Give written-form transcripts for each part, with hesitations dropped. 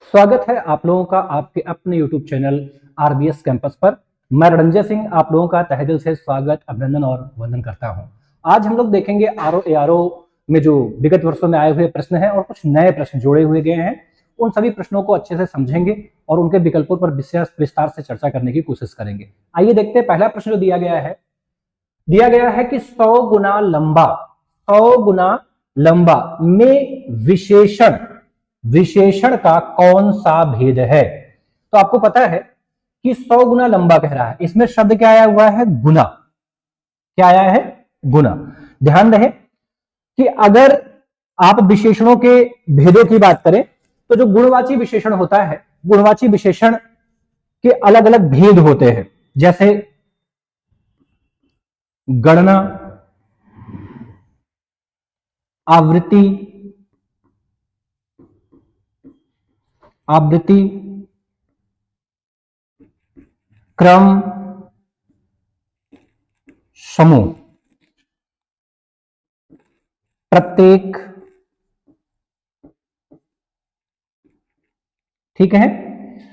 स्वागत है आप लोगों का आपके अपने YouTube चैनल आरबीएस कैंपस पर। मैं रणजय सिंह आप लोगों का तहे दिल से स्वागत, अभिनंदन और वंदन करता हूं। आज हम लोग देखेंगे आरओ एआरओ में जो विगत वर्षों में आए हुए प्रश्न हैं और कुछ नए प्रश्न जोड़े हुए गए हैं। उन सभी प्रश्नों को अच्छे से समझेंगे और उनके विकल्पों पर विस्तार से चर्चा करने की कोशिश करेंगे। आइए देखते हैं पहला प्रश्न जो दिया गया है कि 100 गुना लंबा में विशेषण का कौन सा भेद है। तो आपको पता है कि 100 गुना लंबा कह रहा है, इसमें शब्द क्या आया हुआ है? गुना। क्या आया है? गुना। ध्यान रहे कि अगर आप विशेषणों के भेदों की बात करें तो जो गुणवाची विशेषण होता है, गुणवाची विशेषण के अलग अलग भेद होते हैं, जैसे गणना, आवृत्ति, क्रम, समूह, प्रत्येक। ठीक है,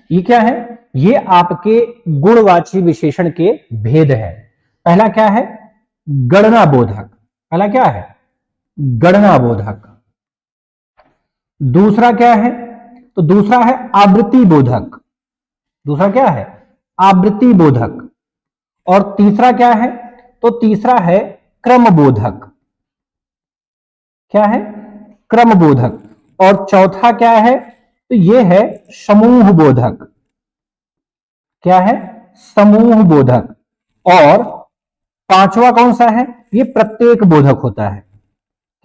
ये क्या है? ये आपके गुणवाची विशेषण के भेद है। पहला क्या है? गणना बोधक। पहला क्या है? गणना बोधक। दूसरा क्या है? तो दूसरा है आवृत्ति बोधक। दूसरा क्या है? आवृत्ति बोधक। और तीसरा क्या है? तो तीसरा है क्रम बोधक। क्या है? क्रम बोधक। और चौथा क्या है? तो यह है समूह बोधक। क्या है? समूह बोधक। और पांचवा कौन सा है? ये प्रत्येक बोधक होता है।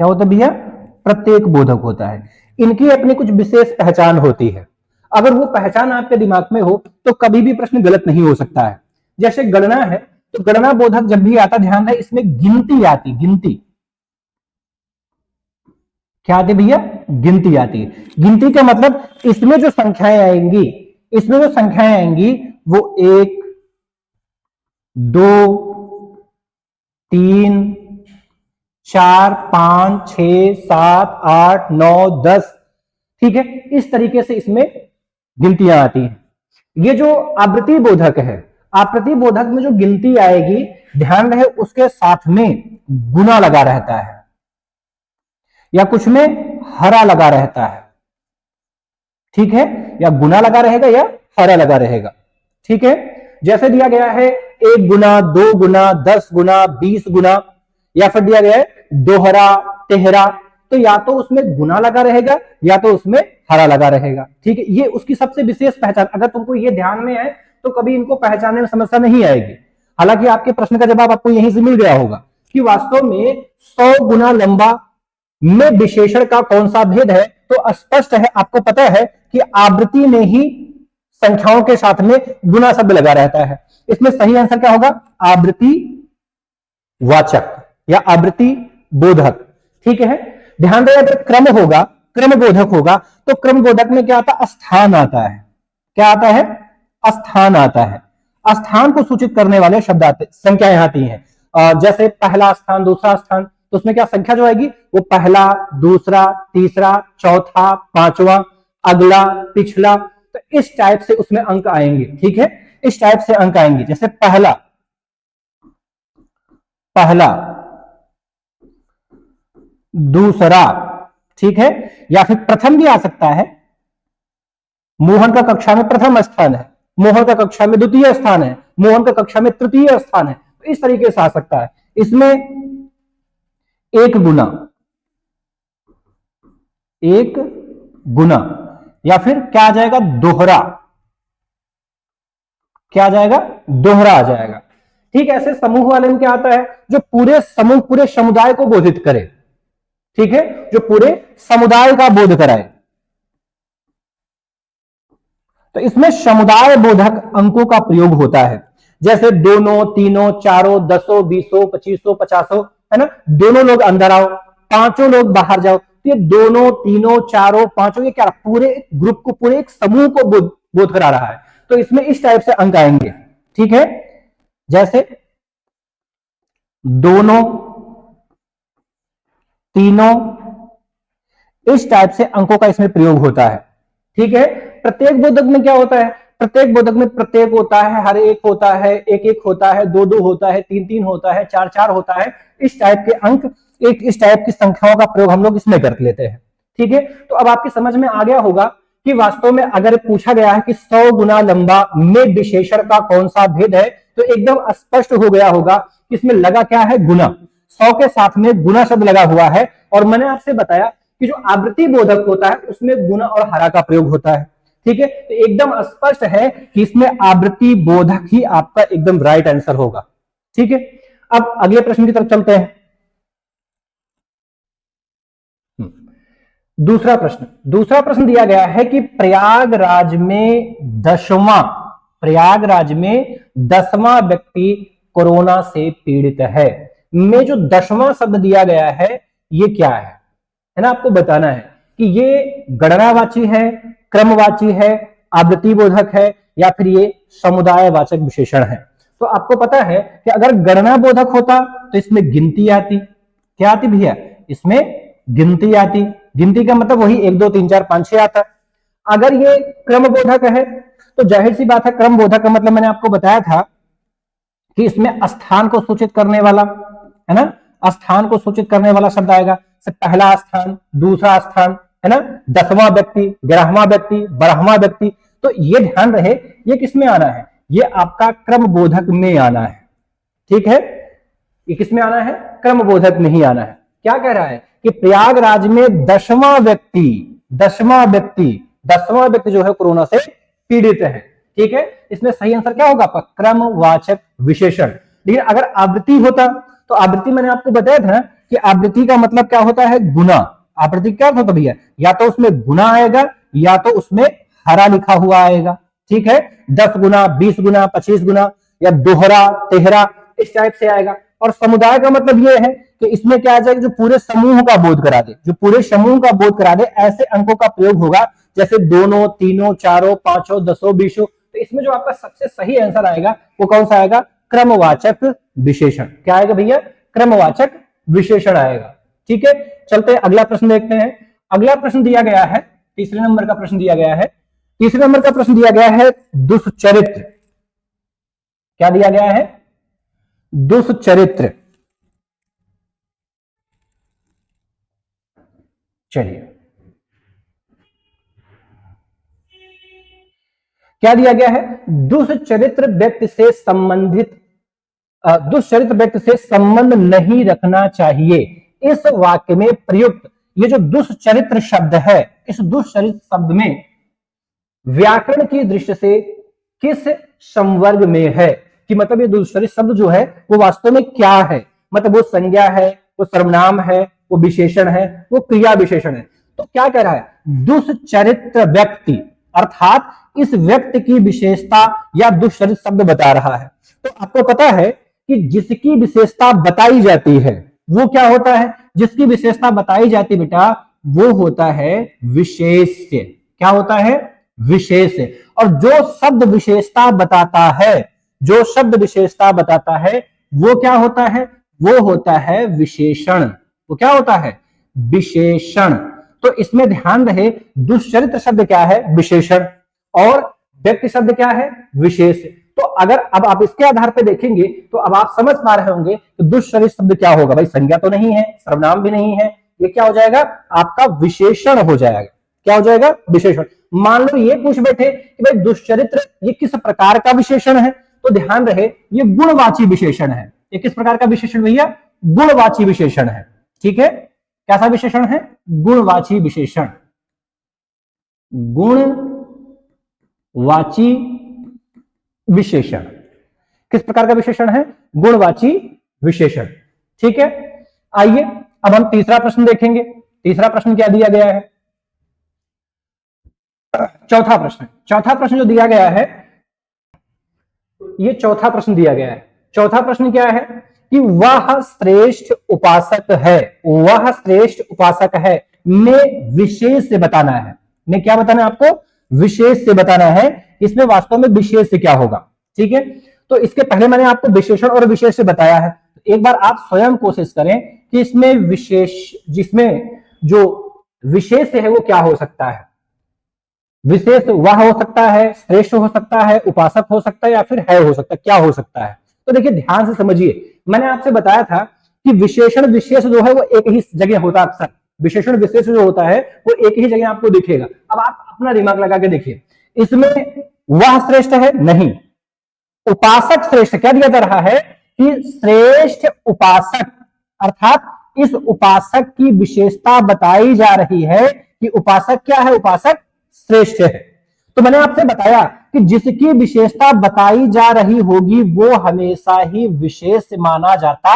क्या होता है भैया? प्रत्येक बोधक होता है। इनकी अपनी कुछ विशेष पहचान होती है। अगर वो पहचान आपके दिमाग में हो तो कभी भी प्रश्न गलत नहीं हो सकता है। जैसे गणना है, तो गणना बोधक जब भी आता, ध्यान है इसमें गिनती आती। गिनती क्या आती भैया? गिनती आती है। गिनती का मतलब इसमें जो संख्याएं आएंगी, वो 1, 2, 3, 4, 5, 6, 7, 8, 9, 10। ठीक है, इस तरीके से इसमें गिनतियां आती हैं। ये जो आवृत्ति बोधक है, आवृत्ति बोधक में जो गिनती आएगी, ध्यान रहे उसके साथ में गुना लगा रहता है या कुछ में हरा लगा रहता है। ठीक है, या गुना लगा रहेगा या हरा लगा रहेगा। ठीक है, जैसे दिया गया है 1 गुना, 2 गुना, 10 गुना, 20 गुना, या फिर दिया गया है दोहरा, तेहरा। तो या तो उसमें गुना लगा रहेगा या तो उसमें हरा लगा रहेगा। ठीक है, ये उसकी सबसे विशेष पहचान। अगर तुमको ये ध्यान में है तो कभी इनको पहचानने में समस्या नहीं आएगी। हालांकि आपके प्रश्न का जवाब आपको यहीं से मिल गया होगा कि वास्तव में 100 गुना लंबा में विशेषण का कौन सा भेद है। तो स्पष्ट है, आपको पता है कि आवृत्ति में ही संख्याओं के साथ में गुना शब्द लगा रहता है। इसमें सही आंसर क्या होगा? आवृत्ति वाचक या आवृत्ति बोधक। ठीक है, ध्यान दें अगर क्रम होगा, क्रम बोधक होगा, तो क्रम बोधक में क्या आता है? स्थान आता है। क्या आता है? स्थान आता है। स्थान को सूचित करने वाले शब्द आते, संख्याएं आती हैं। जैसे पहला स्थान, दूसरा स्थान, तो उसमें क्या संख्या जो आएगी? वो पहला, दूसरा, तीसरा, चौथा, पांचवा, अगला, पिछला। तो इस टाइप से उसमें अंक आएंगे। ठीक है, इस टाइप से अंक आएंगे। जैसे पहला, दूसरा, ठीक है, या फिर प्रथम भी आ सकता है। मोहन का कक्षा में प्रथम स्थान है, मोहन का कक्षा में द्वितीय स्थान है, मोहन का कक्षा में तृतीय स्थान है। तो इस तरीके से आ सकता है। इसमें 1 गुना, या फिर क्या आ जाएगा? दोहरा। क्या आ जाएगा? दोहरा आ जाएगा। ठीक है, ऐसे समूह वाले में क्या आता है? जो पूरे समूह, पूरे समुदाय को बोधित करे। ठीक है, जो पूरे समुदाय का बोध कराए। तो इसमें समुदाय बोधक अंकों का प्रयोग होता है। जैसे दोनों, तीनों, चारों, 10, 20, 25, 50, है ना? दोनों लोग अंदर आओ, पांचों लोग बाहर जाओ। तो ये दोनों, तीनों, चारों, पांचों, ये क्या? पूरे ग्रुप को, पूरे एक समूह को बोध करा रहा है। तो इसमें इस टाइप से अंक आएंगे। ठीक है, जैसे दोनों, तीनों, इस टाइप से अंकों का इसमें प्रयोग होता है। ठीक है, प्रत्येक बोधक में क्या होता है, प्रत्येक बोधक में प्रत्येक होता है, हर एक होता है, एक एक होता है, दो दो होता है, तीन तीन होता है, चार चार होता है। इस टाइप के अंक, एक इस टाइप की संख्याओं का प्रयोग हम लोग इसमें कर लेते हैं। ठीक है, तो अब आपकी समझ में आ गया होगा कि वास्तव में अगर पूछा गया है कि 100 गुना लंबा में विशेषण का कौन सा भेद है, तो एकदम स्पष्ट हो गया होगा कि इसमें लगा क्या है, गुना। 100 के साथ में गुना शब्द लगा हुआ है, और मैंने आपसे बताया कि जो आवृत्ति बोधक होता है उसमें गुना और हरा का प्रयोग होता है। ठीक है, तो एकदम स्पष्ट है कि इसमें आवृत्ति बोधक ही आपका एकदम राइट आंसर होगा। ठीक है, अब अगले प्रश्न की तरफ चलते हैं। दूसरा प्रश्न दिया गया है कि प्रयागराज में 10वां व्यक्ति कोरोना से पीड़ित है। में जो 10वां शब्द दिया गया है ये क्या है ना, आपको बताना है कि ये गणनावाची है, क्रमवाची है, आवृत्ति बोधक है, या फिर ये समुदायवाचक विशेषण है। तो आपको पता है कि अगर गणना बोधक होता तो इसमें गिनती आती। क्या आती भैया, इसमें गिनती आती। गिनती का मतलब वही 1 2 3 4 5 6 आता। अगर ये क्रम बोधक है तो जाहिर सी बात है, क्रम बोधक का मतलब मैंने आपको बताया था कि इसमें स्थान को सूचित करने वाला, है ना, स्थान को सूचित करने वाला शब्द आएगा। पहला स्थान, दूसरा स्थान, है ना, 10वां व्यक्ति, 11वां व्यक्ति, 12वां व्यक्ति। तो ये ध्यान रहे ये किस में आना है, ये आपका क्रम बोधक में आना है। ठीक है, ये किस में आना है, क्रम बोधक में ही आना है। क्या कह रहा है कि प्रयागराज में 10वां व्यक्ति जो है कोरोना से पीड़ित है। ठीक है, इसमें सही आंसर क्या होगा आपका, क्रमवाचक विशेषण। लेकिन अगर आवृत्ति होता तो आवृत्ति मैंने आपको बताया था कि आवृत्ति का मतलब क्या होता है, गुना। आवृत्ति क्या होता भैया, या तो उसमें गुना आएगा या तो उसमें हरा लिखा हुआ आएगा। ठीक है, 10 गुना, 20 गुना, 25 गुना, या दोहरा, तेहरा, इस टाइप से आएगा। और समुदाय का मतलब यह है कि इसमें क्या आ जाएगा, जो पूरे समूह का बोध करा दे, जो पूरे समूह का बोध करा दे, ऐसे अंकों का प्रयोग होगा, जैसे दोनों, तीनों, चारों, पांचों, 10, 20। तो इसमें जो आपका सबसे सही आंसर आएगा वो कौन सा आएगा, क्रमवाचक विशेषण। क्या आएगा भैया, क्रमवाचक विशेषण आएगा। ठीक है, चलते हैं अगला प्रश्न देखते हैं। अगला प्रश्न दिया गया है, तीसरे नंबर का प्रश्न दिया गया है। तीसरे नंबर का प्रश्न दिया गया है दुष्चरित्र। क्या दिया गया है, दुष्चरित्र। चलिए, क्या दिया गया है, दुष्चरित्र व्यक्ति से संबंध नहीं रखना चाहिए। इस वाक्य में प्रयुक्त ये जो दुष्चरित्र शब्द है, इस दुष्चरित्र शब्द में व्याकरण की दृष्टि से किस संवर्ग में है, कि मतलब ये दुष्चरित्र शब्द जो है वो वास्तव में क्या है, मतलब वो संज्ञा है, वो सर्वनाम है, वो विशेषण है, वो क्रिया विशेषण है। तो क्या कह रहा है, दुष्चरित्र व्यक्ति, अर्थात इस व्यक्ति की विशेषता या दुष्चरित्र शब्द बता रहा है। तो आपको पता है कि जिसकी विशेषता बताई जाती है वो क्या होता है, जिसकी विशेषता बताई जाती बेटा वो होता है विशेष्य। क्या होता है, विशेष्य। और जो शब्द विशेषता बताता है, जो शब्द विशेषता बताता है वो क्या होता है, वो होता है विशेषण। वो क्या होता है, विशेषण। तो इसमें ध्यान रहे, दुष्चरित्र शब्द क्या है, विशेषण, और व्यक्ति शब्द क्या है, विशेष। तो अगर अब आप इसके आधार पर देखेंगे तो अब आप समझ पा रहे होंगे कि दुष्चरित्र शब्द क्या होगा। भाई संज्ञा तो नहीं है, सर्वनाम भी नहीं है, ये क्या हो जाएगा, आपका विशेषण हो जाएगा। क्या हो जाएगा, विशेषण। मान लो ये पूछ बैठे कि भाई दुष्चरित्र ये किस प्रकार का विशेषण है, तो ध्यान रहे ये गुणवाची विशेषण है। ये किस प्रकार का विशेषण भैया, गुणवाची विशेषण है। ठीक है, कैसा विशेषण है, गुणवाची विशेषण। गुणवाची विशेषण किस प्रकार का विशेषण है, गुणवाची विशेषण। ठीक है, आइए अब हम तीसरा प्रश्न देखेंगे। तीसरा प्रश्न क्या दिया गया है, चौथा प्रश्न जो दिया गया है, ये चौथा प्रश्न दिया गया है। चौथा प्रश्न क्या है कि वह श्रेष्ठ उपासक है, वह श्रेष्ठ उपासक है में विशेष से बताना है। में क्या बताना है आपको, विशेष से बताना है। इसमें वास्तव में विशेष से क्या होगा। ठीक है, तो इसके पहले मैंने आपको विशेषण और विशेष से बताया है। एक बार आप स्वयं कोशिश करें कि इसमें विशेष, जिसमें जो विशेष है वो क्या हो सकता है। विशेष वह हो सकता है, श्रेष्ठ हो सकता है, उपासक हो सकता है, या फिर है हो सकता है, क्या हो सकता है। तो देखिए ध्यान से समझिए, मैंने आपसे बताया था कि विशेषण विशेष जो है वो एक ही जगह होता है अक्सर। विशेषण विशेष जो होता है वो एक ही जगह आपको दिखेगा। अब आप अपना दिमाग लगा के देखिए, इसमें वह श्रेष्ठ है नहीं, उपासक श्रेष्ठ क्या दिया जा रहा है कि श्रेष्ठ उपासक, अर्थात इस उपासक की विशेषता बताई जा रही है कि उपासक क्या है, उपासक श्रेष्ठ है। तो मैंने आपसे बताया कि जिसकी विशेषता बताई जा रही होगी वो हमेशा ही विशेष माना जाता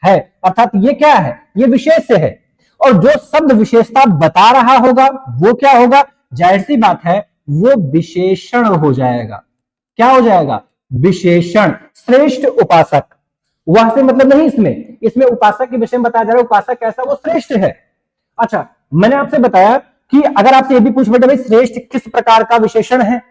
है, अर्थात ये क्या है, ये विशेष है। और जो शब्द विशेषता बता रहा होगा वो क्या होगा, जाहिर सी बात है वो विशेषण हो जाएगा। क्या हो जाएगा, विशेषण। श्रेष्ठ उपासक, वह से मतलब नहीं, इसमें इसमें उपासक के विषय में बताया जा रहा है, उपासक कैसा, वो श्रेष्ठ है। अच्छा, मैंने आपसे बताया कि अगर आपसे ये भी पूछ बैठे भाई श्रेष्ठ किस प्रकार का विशेषण है,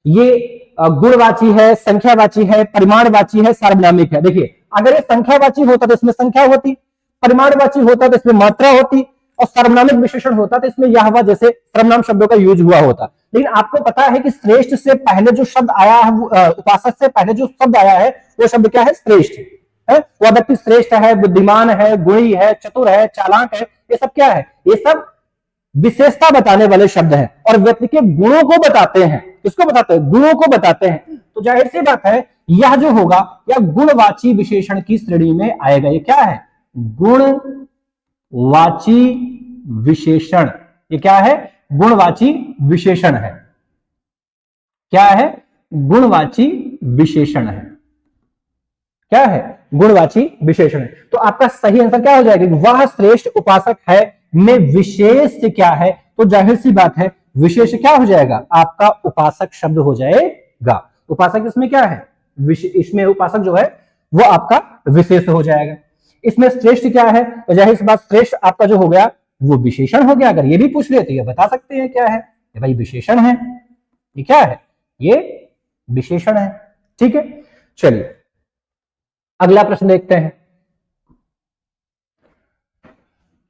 ये गुणवाची है, संख्यावाची है, परिमाणवाची है, सार्वनामिक है। देखिए अगर ये संख्यावाची होता तो इसमें संख्या होती, परिमाणवाची होता तो इसमें मात्रा होती, और सर्वनामिक विशेषण होता तो इसमें यह हुआ जैसे सर्वनाम शब्दों का यूज हुआ होता। लेकिन आपको पता है कि श्रेष्ठ से पहले जो शब्द आया है, उपासक से पहले जो शब्द आया है वो शब्द क्या है, श्रेष्ठ है। वह व्यक्ति श्रेष्ठ है, बुद्धिमान है, गुणी है, चतुर है, चालाक है, ये सब क्या है, ये सब विशेषता बताने वाले शब्द हैं और व्यक्ति के गुणों को बताते हैं। किसको बताते हैं, गुणों को बताते हैं। तो जाहिर सी बात है यह जो होगा यह गुणवाची विशेषण की श्रेणी में आएगा। ये क्या है, गुणवाची विशेषण। ये क्या है, गुणवाची विशेषण है। क्या है, गुणवाची विशेषण है। क्या है, गुणवाची विशेषण है। तो आपका सही आंसर क्या हो जाएगा, वह श्रेष्ठ उपासक है में विशेष क्या है, तो जाहिर सी बात है विशेष क्या हो जाएगा, आपका उपासक शब्द हो जाएगा। उपासक इसमें क्या है, इसमें उपासक जो है वो आपका विशेष हो जाएगा। इसमें श्रेष्ठ क्या है, तो जाहिर सी बात श्रेष्ठ आपका जो हो गया वो विशेषण हो गया। अगर ये भी पूछ ले तो ये बता सकते हैं क्या है, ये भाई विशेषण है। ये क्या है, ये विशेषण है। ठीक है, चलिए अगला प्रश्न देखते हैं।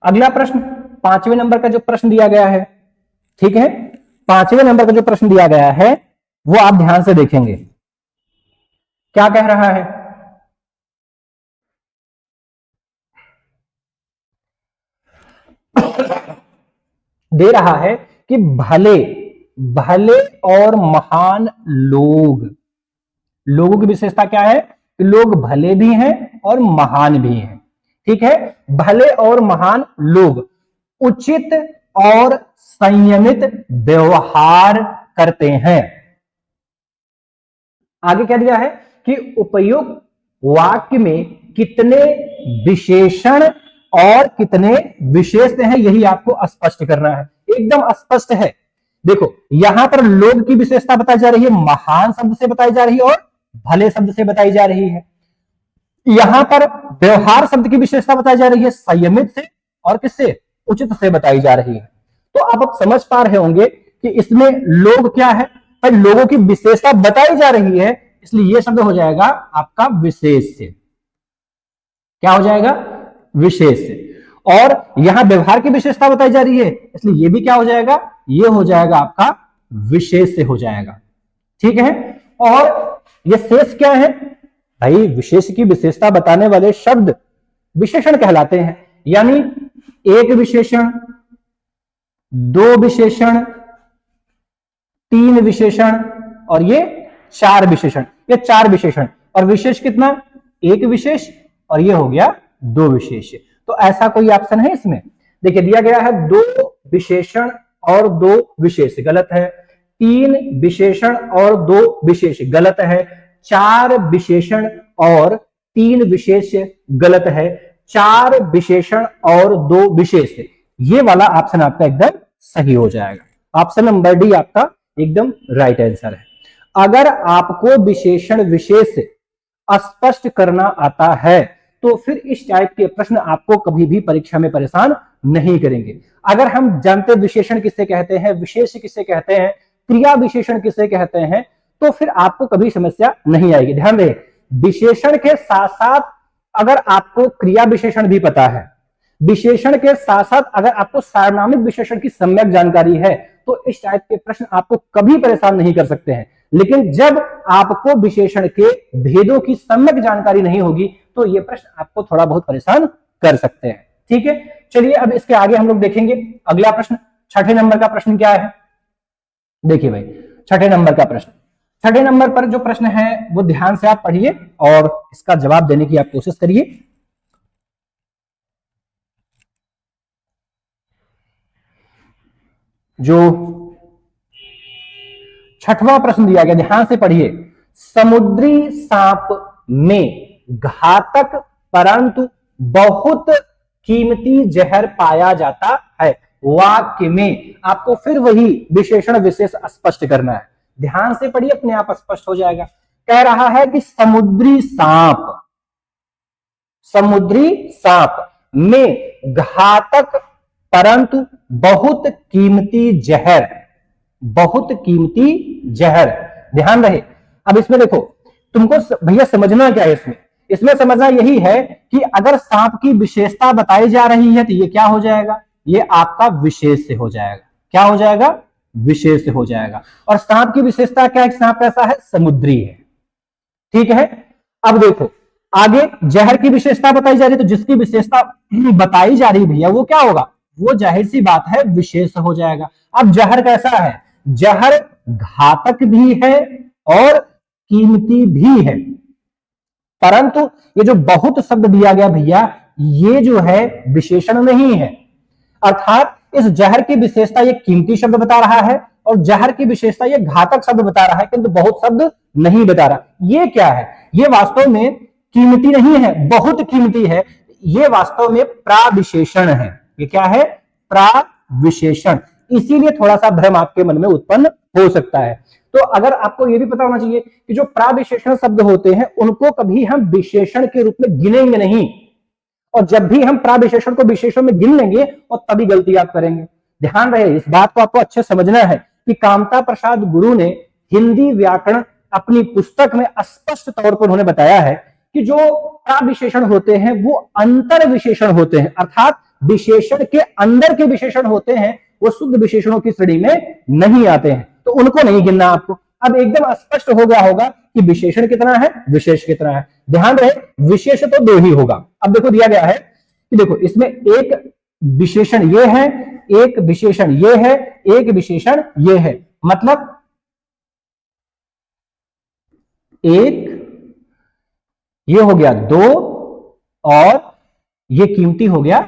अगला प्रश्न 5वें नंबर का जो प्रश्न दिया गया है, ठीक है, 5वें नंबर का जो प्रश्न दिया गया है वो आप ध्यान से देखेंगे। क्या कह रहा है, दे रहा है कि भले भले और महान लोग, लोगों की विशेषता क्या है कि लोग भले भी हैं और महान भी हैं। ठीक है, भले और महान लोग उचित और संयमित व्यवहार करते हैं। आगे क्या दिया है कि उपयुक्त वाक्य में कितने विशेषण और कितने विशेषण हैं, यही आपको स्पष्ट करना है। एकदम स्पष्ट है। देखो यहां पर लोग की विशेषता बताई जा रही है, महान शब्द से बताई जा रही है और भले शब्द से बताई जा रही है। यहां पर व्यवहार शब्द की विशेषता बताई जा रही है, संयमित से और किससे, उचित से बताई जा रही है। तो आप अब समझ पा रहे होंगे कि इसमें लोग क्या है, पर लोगों की विशेषता बताई जा रही है, इसलिए यह शब्द हो जाएगा आपका विशेष से। क्या हो जाएगा, विशेष से। और यहां व्यवहार की विशेषता बताई जा रही है, इसलिए यह भी क्या हो जाएगा, यह हो जाएगा आपका विशेष से हो जाएगा। ठीक है, और यह शेष क्या है भाई, विशेष की विशेषता बताने वाले शब्द विशेषण कहलाते हैं। यानी एक विशेषण, दो विशेषण, तीन विशेषण और ये चार विशेषण। ये चार विशेषण और विशेष कितना, एक विशेष और ये हो गया दो विशेष। तो ऐसा कोई ऑप्शन है इसमें, देखिए दिया गया है दो विशेषण और दो विशेष, गलत है। तीन विशेषण और दो विशेष, गलत है। चार विशेषण और तीन विशेष, गलत है। चार विशेषण और दो विशेष, ये वाला ऑप्शन आपका एकदम सही हो जाएगा। ऑप्शन नंबर डी आपका एकदम राइट आंसर है। अगर आपको विशेषण विशेष स्पष्ट करना आता है तो फिर इस टाइप के प्रश्न आपको कभी भी परीक्षा में परेशान नहीं करेंगे। अगर हम जानते विशेषण किसे कहते हैं, विशेष किसे कहते हैं, क्रिया विशेषण किसे कहते हैं, तो फिर आपको कभी समस्या नहीं आएगी। ध्यान रहे, विशेषण के साथ साथ अगर आपको क्रिया विशेषण भी पता है, विशेषण के साथ साथ अगर आपको सार्वनामिक विशेषण की सम्यक जानकारी है, तो इस टाइप के प्रश्न आपको कभी परेशान नहीं कर सकते हैं। लेकिन जब आपको विशेषण के भेदों की सम्यक जानकारी नहीं होगी तो ये प्रश्न आपको थोड़ा बहुत परेशान कर सकते हैं। ठीक है, चलिए अब इसके आगे हम लोग देखेंगे अगला प्रश्न। छठे नंबर का प्रश्न क्या है, देखिए भाई, छठे नंबर का प्रश्न, छठे नंबर पर जो प्रश्न है वो ध्यान से आप पढ़िए और इसका जवाब देने की आप कोशिश करिए। जो छठवां प्रश्न दिया गया, ध्यान से पढ़िए। समुद्री सांप में घातक परंतु बहुत कीमती जहर पाया जाता है। वाक्य में आपको फिर वही विशेषण विशेष स्पष्ट करना है। ध्यान से पढ़िए, अपने आप स्पष्ट हो जाएगा। कह रहा है कि समुद्री सांप, समुद्री सांप में घातक परंतु बहुत कीमती जहर, बहुत कीमती जहर, ध्यान रहे। अब इसमें देखो, तुमको भैया समझना क्या है इसमें, इसमें समझना यही है कि अगर सांप की विशेषता बताई जा रही है तो ये क्या हो जाएगा, ये आपका विशेष से हो जाएगा। क्या हो जाएगा, विशेष से हो जाएगा। और सांप की विशेषता क्या है, सांप कैसा है, समुद्री है। ठीक है, अब देखो आगे जहर की विशेषता बताई जा रही है, तो जिसकी विशेषता बताई जा रही भैया वो क्या होगा, वो जाहिर सी बात है विशेष हो जाएगा। अब जहर कैसा है, जहर घातक भी है और कीमती भी है। परंतु ये जो बहुत शब्द दिया गया भैया, ये जो है विशेषण नहीं है। अर्थात इस जहर की विशेषता ये कीमती शब्द बता रहा है और जहर की विशेषता ये घातक शब्द बता रहा है, किंतु बहुत शब्द नहीं बता रहा। ये क्या है, ये वास्तव में कीमती नहीं है, बहुत कीमती है। ये वास्तव में प्राविशेषण है। ये क्या है, प्राविशेषण। इसीलिए थोड़ा सा भ्रम आपके मन में उत्पन्न हो सकता है। तो अगर आपको यह भी पता होना चाहिए कि जो प्राविशेषण शब्द होते हैं उनको कभी हम विशेषण के रूप में गिनेंगे नहीं, और जब भी हम प्राविशेषण को विशेषण में गिन लेंगे और तभी गलती आप करेंगे। ध्यान रहे, इस बात को आपको अच्छे समझना है कि कामता प्रसाद गुरु ने हिंदी व्याकरण अपनी पुस्तक में स्पष्ट तौर पर उन्होंने बताया है कि जो प्राविशेषण होते हैं वो अंतर विशेषण होते हैं, अर्थात विशेषण के अंदर के विशेषण होते हैं, वो शुद्ध विशेषणों की श्रेणी में नहीं आते हैं, तो उनको नहीं गिनना आपको। अब एकदम स्पष्ट हो गया होगा कि विशेषण कितना है, विशेष कितना है। ध्यान रहे, विशेष तो दो ही होगा। अब देखो दिया गया है कि देखो इसमें एक विशेषण ये है, एक विशेषण ये है, एक विशेषण ये है, मतलब एक ये हो गया दो और ये कीमती हो गया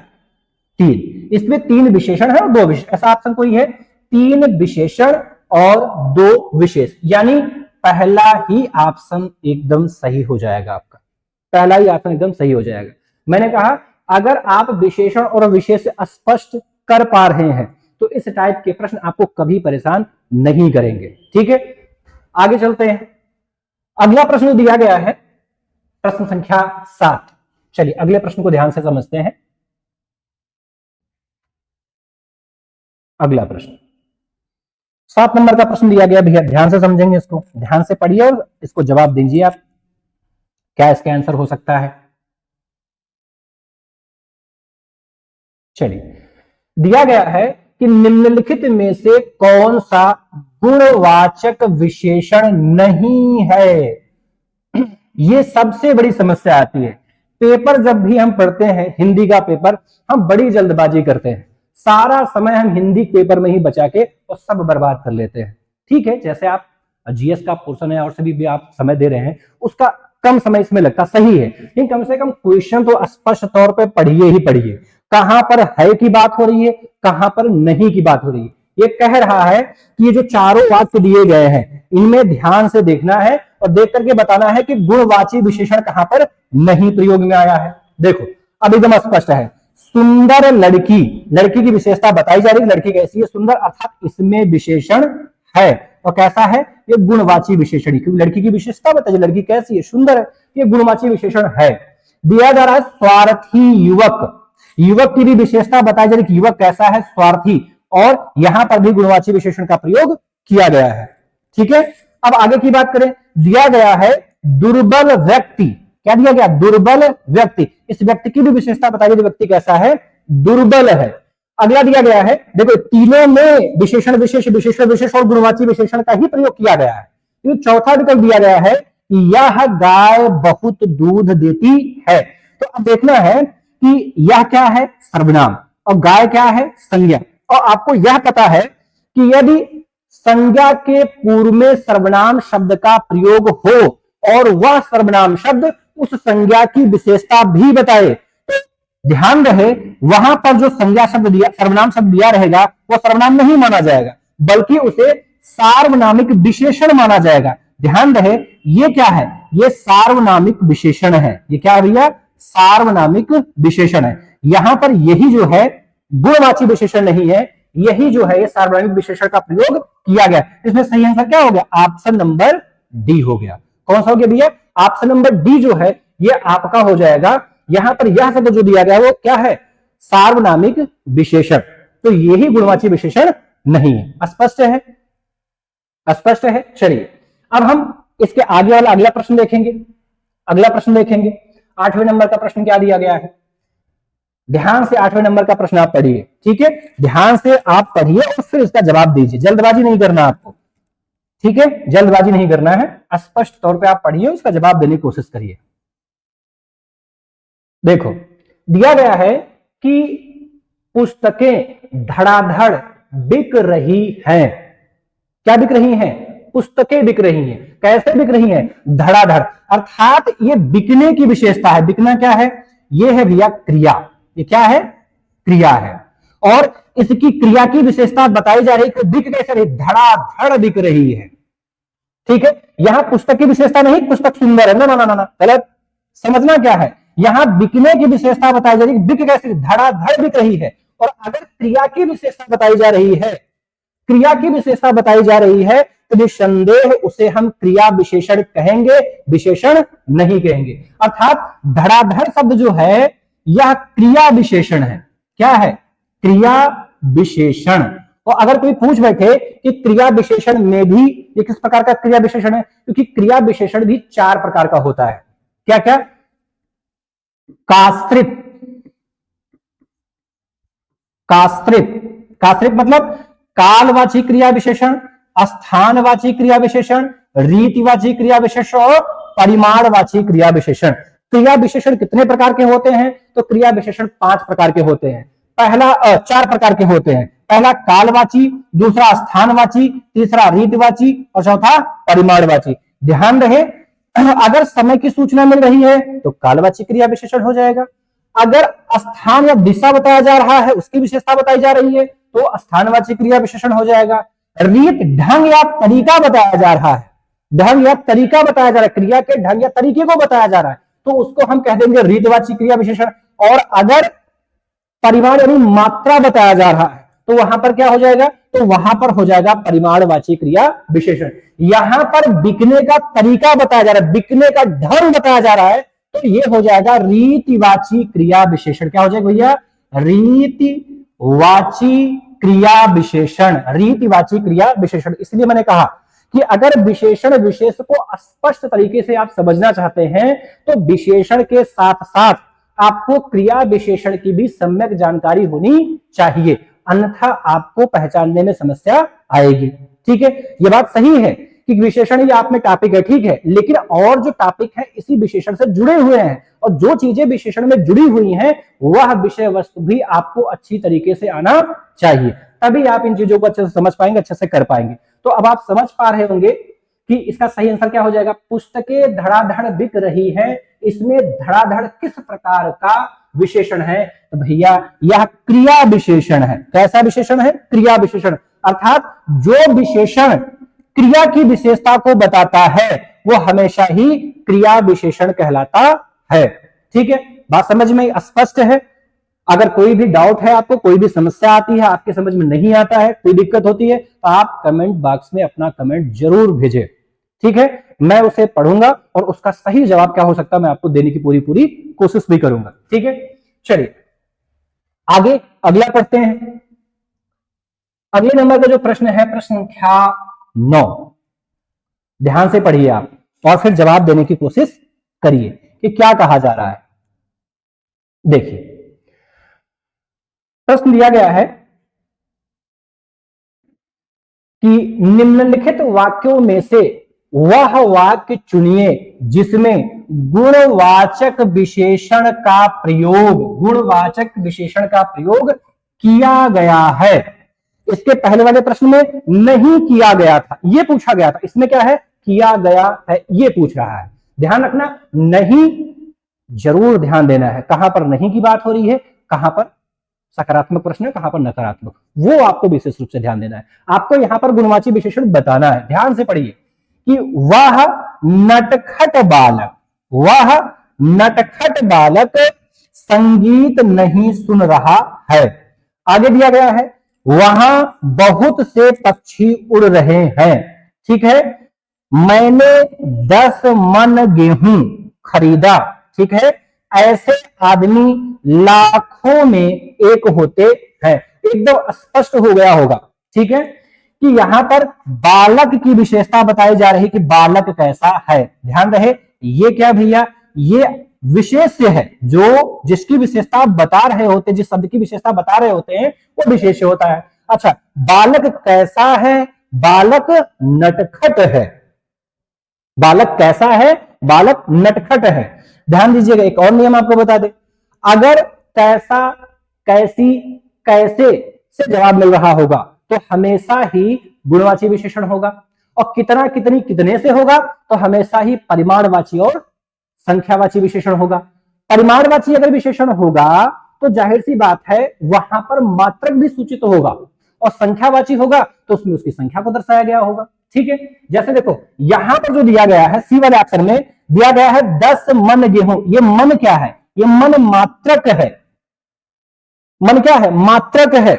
तीन। इसमें तीन विशेषण है और दो विशेषण, ऐसा ऑप्शन कोई है, तीन विशेषण और दो विशेष, यानी पहला ही ऑप्शन एकदम सही हो जाएगा आपका, पहला ही ऑप्शन एकदम सही हो जाएगा। मैंने कहा अगर आप विशेषण और विशेष स्पष्ट कर पा रहे हैं तो इस टाइप के प्रश्न आपको कभी परेशान नहीं करेंगे। ठीक है, आगे चलते हैं। अगला प्रश्न दिया गया है प्रश्न संख्या 7। चलिए अगले प्रश्न को ध्यान से समझते हैं। अगला प्रश्न 7 नंबर का प्रश्न दिया गया भैया, ध्यान से समझेंगे, इसको ध्यान से पढ़िए और इसको जवाब दीजिए आप, क्या इसका आंसर हो सकता है। चलिए दिया गया है कि निम्नलिखित में से कौन सा गुणवाचक विशेषण नहीं है। यह सबसे बड़ी समस्या आती है। पेपर जब भी हम पढ़ते हैं, हिंदी का पेपर, हम बड़ी जल्दबाजी करते हैं, सारा समय हम हिंदी पेपर में ही बचा के और सब बर्बाद कर लेते हैं। ठीक है, जैसे आप जीएस का पोर्शन है और सभी भी आप समय दे रहे हैं, उसका कम समय इसमें लगता, सही है, लेकिन कम से कम क्वेश्चन तो स्पष्ट तौर पे पढ़िए ही पढ़िए, कहां पर है की बात हो रही है, कहां पर नहीं की बात हो रही है। ये कह रहा है कि ये जो चारों वाक्य दिए गए हैं इनमें ध्यान से देखना है और देख करके बताना है कि गुणवाची विशेषण कहां पर नहीं प्रयोग में आया है। देखो अब एकदम स्पष्ट है, सुंदर लड़की, लड़की की विशेषता बताई जा रही है, लड़की कैसी है, सुंदर, अर्थात इसमें विशेषण है। और कैसा है, ये गुणवाची विशेषण, क्योंकि लड़की की विशेषता बताइए, लड़की कैसी है, सुंदर है, ये गुणवाची विशेषण है। दिया जा रहा है स्वार्थी युवक, युवक की भी विशेषता बताई जा रही है, युवक कैसा है, स्वार्थी, और यहां पर भी गुणवाची विशेषण का प्रयोग किया गया है। ठीक है, अब आगे की बात करें, दिया गया है दुर्बल व्यक्ति, क्या दिया गया, दुर्बल व्यक्ति, इस व्यक्ति की भी विशेषता बताइए, व्यक्ति कैसा है, दुर्बल है। अगला दिया गया है, देखो तीनों में विशेषण विशेष विशेषण विशेष और गुणवाची विशेषण का ही प्रयोग किया गया है। तो चौथा विकल्प दिया गया है कि यह गाय बहुत दूध देती है। तो अब देखना है कि यह क्या है, सर्वनाम, और गाय क्या है, संज्ञा। और आपको यह पता है कि यदि संज्ञा के पूर्व में सर्वनाम शब्द का प्रयोग हो और वह सर्वनाम शब्द उस संज्ञा की विशेषता भी बताए, ध्यान रहे वहां पर जो संज्ञा शब्द दिया, सर्वनाम शब्द दिया रहेगा, वो सर्वनाम नहीं माना जाएगा, बल्कि उसे सार्वनामिक विशेषण माना जाएगा। ध्यान रहे ये क्या है, ये सार्वनामिक विशेषण है। ये क्या है भैया, सार्वनामिक विशेषण है। यहां पर यही जो है गुणवाची विशेषण नहीं है, यही जो है ये सार्वनामिक विशेषण का प्रयोग किया गया। इसमें सही आंसर क्या हो गया, ऑप्शन नंबर डी हो गया। कौन सा हो गया भैया, ऑप्शन नंबर डी जो है ये आपका हो जाएगा। यहां पर यह शब्द जो दिया गया है वो क्या है, सार्वनामिक विशेषण। तो यही गुणवाची विशेषण नहीं है। स्पष्ट है, स्पष्ट है। चलिए अब हम इसके आगे वाला अगला प्रश्न देखेंगे। अगला प्रश्न देखेंगे 8वें नंबर का प्रश्न क्या दिया गया है। ध्यान से 8वें नंबर का प्रश्न आप पढ़िए, ठीक है, ध्यान से आप पढ़िए और फिर इसका जवाब दीजिए। जल्दबाजी नहीं करना आपको, ठीक है, जल्दबाजी नहीं करना है, स्पष्ट तौर पे आप पढ़िए, उसका जवाब देने की कोशिश करिए। देखो दिया गया है कि पुस्तकें धड़ाधड़ बिक रही हैं। क्या बिक रही हैं, पुस्तकें बिक रही हैं। कैसे बिक रही हैं, धड़ाधड़, अर्थात ये बिकने की विशेषता है। बिकना क्या है, ये है भैया क्रिया। ये क्या है, क्रिया है, और इसकी क्रिया की विशेषता बताई जा रही है कि बिक कैसे रही, धड़ाधड़ बिक रही है। ठीक है, यहां पुस्तक की विशेषता नहीं, पुस्तक सुंदर है, ना ना ना ना, गलत। समझना क्या है, यहां बिकने की विशेषता बताई जा रही है, बिक कैसे, धड़ाधड़ बिक रही है। और अगर क्रिया की विशेषता बताई जा रही है, क्रिया की विशेषता बताई जा रही है, तो निसंदेह उसे हम क्रिया विशेषण कहेंगे, विशेषण नहीं कहेंगे। अर्थात धड़ाधड़ शब्द जो है यह क्रिया विशेषण है। क्या है, क्रिया विशेषण। और अगर कोई पूछ बैठे कि क्रिया विशेषण में भी ये किस प्रकार का क्रिया विशेषण है, क्योंकि क्रिया विशेषण भी 4 प्रकार का होता है। क्या क्या, काश्रित, काश्रित, काश्रित मतलब कालवाची क्रिया विशेषण, स्थानवाची क्रिया विशेषण, रीतिवाची क्रिया विशेषण और परिमाणवाची क्रिया विशेषण। क्रिया विशेषण कितने प्रकार के होते हैं, तो क्रिया विशेषण 5 प्रकार के होते हैं। पहला 4 प्रकार के होते हैं। पहला कालवाची, दूसरा स्थानवाची, तीसरा रीतिवाची और चौथा परिमाणवाची। ध्यान रहे अगर समय की सूचना मिल रही है तो कालवाची क्रिया विशेषण हो जाएगा। अगर स्थान या दिशा बताया जा रहा है, उसकी विशेषता बताई जा रही है, तो स्थानवाची क्रिया विशेषण हो जाएगा। रीत, ढंग या तरीका बताया जा रहा है, ढंग या तरीका बताया जा रहा है, क्रिया के ढंग या तरीके को बताया जा रहा है, तो उसको हम कह देंगे रीतवाची क्रिया विशेषण। और अगर परिमाण यानी मात्रा बताया जा रहा है तो वहां पर क्या हो जाएगा, तो वहां पर हो जाएगा परिमाणवाची क्रिया विशेषण। यहां पर बिकने का तरीका बताया जा रहा है, बिकने का ढंग बताया जा रहा है, तो ये हो जाएगा रीतिवाची क्रिया विशेषण। क्या हो जाएगा भैया, रीतिवाची क्रिया विशेषण, रीतिवाची क्रिया विशेषण। इसलिए मैंने कहा कि अगर विशेषण विशेष को स्पष्ट तरीके से आप समझना चाहते हैं तो विशेषण के साथ साथ आपको क्रिया विशेषण की भी सम्यक जानकारी होनी चाहिए, अन्यथा आपको पहचानने में समस्या आएगी। ठीक है, ये बात सही है कि विशेषण ही आप में टॉपिक है, ठीक है, लेकिन और जो टॉपिक है इसी विशेषण से जुड़े हुए हैं, और जो चीजें विशेषण में जुड़ी हुई हैं वह विषय वस्तु भी आपको अच्छी तरीके से आना चाहिए, तभी आप इन चीजों को अच्छे से समझ पाएंगे, अच्छे से कर पाएंगे। तो अब आप समझ पा रहे होंगे कि इसका सही आंसर क्या हो जाएगा, पुस्तकें धड़ाधड़ बिक रही है। इसमें धड़ाधड़ किस प्रकार का विशेषण है, तो भैया यह क्रिया विशेषण है। कैसा विशेषण है, क्रिया विशेषण। अर्थात जो विशेषण क्रिया की विशेषता को बताता है वो हमेशा ही क्रिया विशेषण कहलाता है। ठीक है, बात समझ में स्पष्ट है। अगर कोई भी डाउट है, आपको कोई भी समस्या आती है, आपके समझ में नहीं आता है, कोई दिक्कत होती है, तो आप कमेंट बॉक्स में अपना कमेंट जरूर भेजें। ठीक है, मैं उसे पढ़ूंगा और उसका सही जवाब क्या हो सकता है मैं आपको देने की पूरी पूरी कोशिश भी करूंगा। ठीक है, चलिए आगे अगला पढ़ते हैं। अगले नंबर का जो प्रश्न है, प्रश्न संख्या 9। ध्यान से पढ़िए आप और फिर जवाब देने की कोशिश करिए कि क्या कहा जा रहा है। देखिए, प्रश्न दिया गया है कि निम्नलिखित वाक्यों में से वह वाक्य चुनिए जिसमें गुणवाचक विशेषण का प्रयोग किया गया है। इसके पहले वाले प्रश्न में नहीं किया गया था, यह पूछा गया था। इसमें क्या है, किया गया है, यह पूछ रहा है। ध्यान रखना, नहीं जरूर ध्यान देना है। कहां पर नहीं की बात हो रही है, कहां पर सकारात्मक प्रश्न है, कहां पर नकारात्मक, वो आपको विशेष रूप से ध्यान देना है। आपको यहां पर गुणवाची विशेषण बताना है। ध्यान से पढ़िए कि वह नटखट बालक संगीत नहीं सुन रहा है। आगे दिया गया है, वहां बहुत से पक्षी उड़ रहे हैं। ठीक है, मैंने 10 मन गेहूं खरीदा। ठीक है, ऐसे आदमी लाखों में एक होते हैं। एकदम स्पष्ट हो गया होगा। ठीक है, कि यहां पर बालक की विशेषता बताई जा रही कि बालक कैसा है। ध्यान रहे, ये क्या भैया, ये विशेष्य है, जो जिसकी विशेषता बता रहे होते, जिस शब्द की विशेषता बता रहे होते हैं वो विशेष्य होता है। अच्छा, बालक कैसा है, बालक नटखट है। बालक कैसा है, बालक नटखट है। ध्यान दीजिएगा, एक और नियम आपको बता दे, अगर कैसा, कैसी, कैसे से जवाब मिल रहा होगा तो हमेशा ही गुणवाची विशेषण होगा, और कितना, कितनी, कितने से होगा तो हमेशा ही परिमाणवाची और संख्यावाची विशेषण होगा। परिमाणवाची अगर विशेषण होगा तो जाहिर सी बात है वहां पर मात्रक भी सूचित होगा, और संख्यावाची होगा तो उसमें उसकी संख्या को दर्शाया गया होगा। ठीक है, जैसे देखो यहां पर जो दिया गया है, सी वाले अक्षर में दिया गया है 10 मन गेहूं। ये मन क्या है, ये मन मात्रक है। मन क्या है, मात्रक है।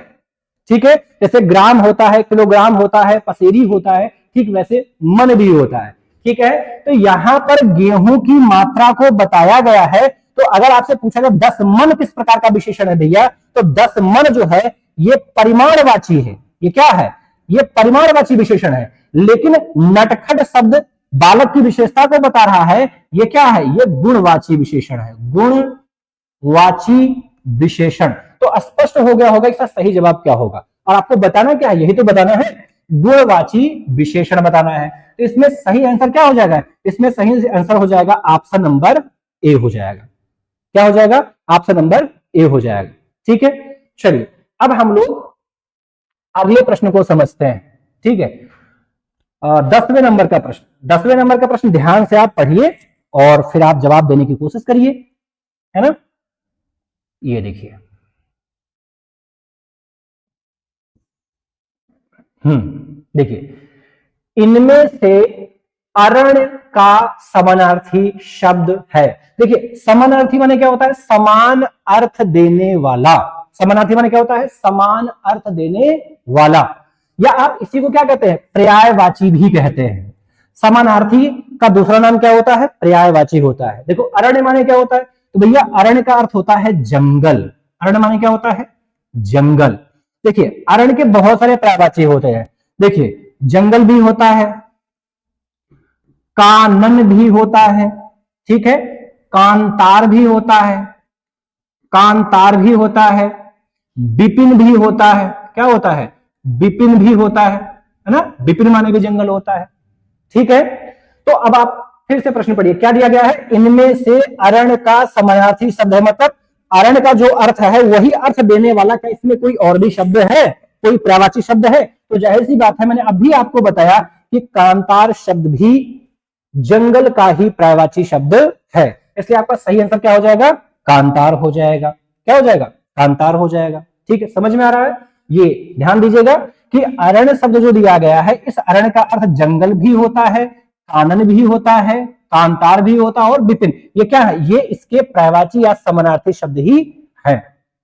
ठीक है, जैसे ग्राम होता है, किलोग्राम होता है, पसेरी होता है, ठीक वैसे मन भी होता है। ठीक है, तो यहां पर गेहूं की मात्रा को बताया गया है। तो अगर आपसे पूछा जाए 10 मन किस प्रकार का विशेषण है भैया, तो 10 मन जो है ये परिमाणवाची है। ये क्या है, ये परिमाणवाची विशेषण है। लेकिन नटखट शब्द बालक की विशेषता को बता रहा है, ये क्या है, ये गुणवाची विशेषण है। गुणवाची विशेषण। तो स्पष्ट हो गया होगा इसका सही जवाब क्या होगा, और आपको बताना क्या है, यही तो बताना है, गुणवाची विशेषण बताना है। तो इसमें सही आंसर क्या हो जाएगा, इसमें सही आंसर हो जाएगा ऑप्शन नंबर ए हो जाएगा। क्या हो जाएगा, ऑप्शन नंबर ए हो जाएगा। ठीक है, चलिए अब हम लोग अगले प्रश्न को समझते हैं। ठीक है, 10वें नंबर का प्रश्न, 10वें नंबर का प्रश्न ध्यान से आप पढ़िए और फिर आप जवाब देने की कोशिश करिए, है ना। ये देखिए, देखिए, इनमें से अरण्य का समानार्थी शब्द है। देखिए, समानार्थी माने क्या होता है, समान अर्थ देने वाला। समानार्थी माने क्या होता है, समान अर्थ देने वाला, या आप इसी को क्या कहते हैं, पर्यायवाची भी कहते हैं। समानार्थी का दूसरा नाम क्या होता है, पर्यायवाची होता है। देखो, अरण्य माने क्या होता है, तो भैया अरण्य का अर्थ होता है जंगल। अरण्य माने क्या होता है, जंगल। देखिए, अरण्य के बहुत सारे पर्यायवाची होते हैं। देखिए, जंगल भी होता है, कानन भी होता है, ठीक है, कांतार भी होता है, कांतार भी होता है, विपिन भी होता है। क्या होता है, विपिन भी होता है ना, विपिन माने भी जंगल होता है। ठीक है, तो अब आप फिर से प्रश्न पढ़िए, क्या दिया गया है, इनमें से अरण्य का समानार्थी शब्द है, मतलब अरण्य का जो अर्थ है वही अर्थ देने वाला। क्या इसमें कोई और भी शब्द है, कोई पर्यायवाची शब्द है, तो जाहिर सी बात है, मैंने अभी आपको बताया कि कांतार शब्द भी जंगल का ही पर्यायवाची शब्द है। इसलिए आपका सही आंसर क्या हो जाएगा, कांतार हो जाएगा। क्या हो जाएगा, कांतार हो जाएगा। ठीक है, समझ में आ रहा है। ये ध्यान दीजिएगा कि अरण्य शब्द जो दिया गया है, इस अरण्य का अर्थ जंगल भी होता है, कानन भी होता है, कांतार भी होता है, और विपिन, ये क्या है, ये इसके पर्यायवाची या समानार्थी शब्द ही है।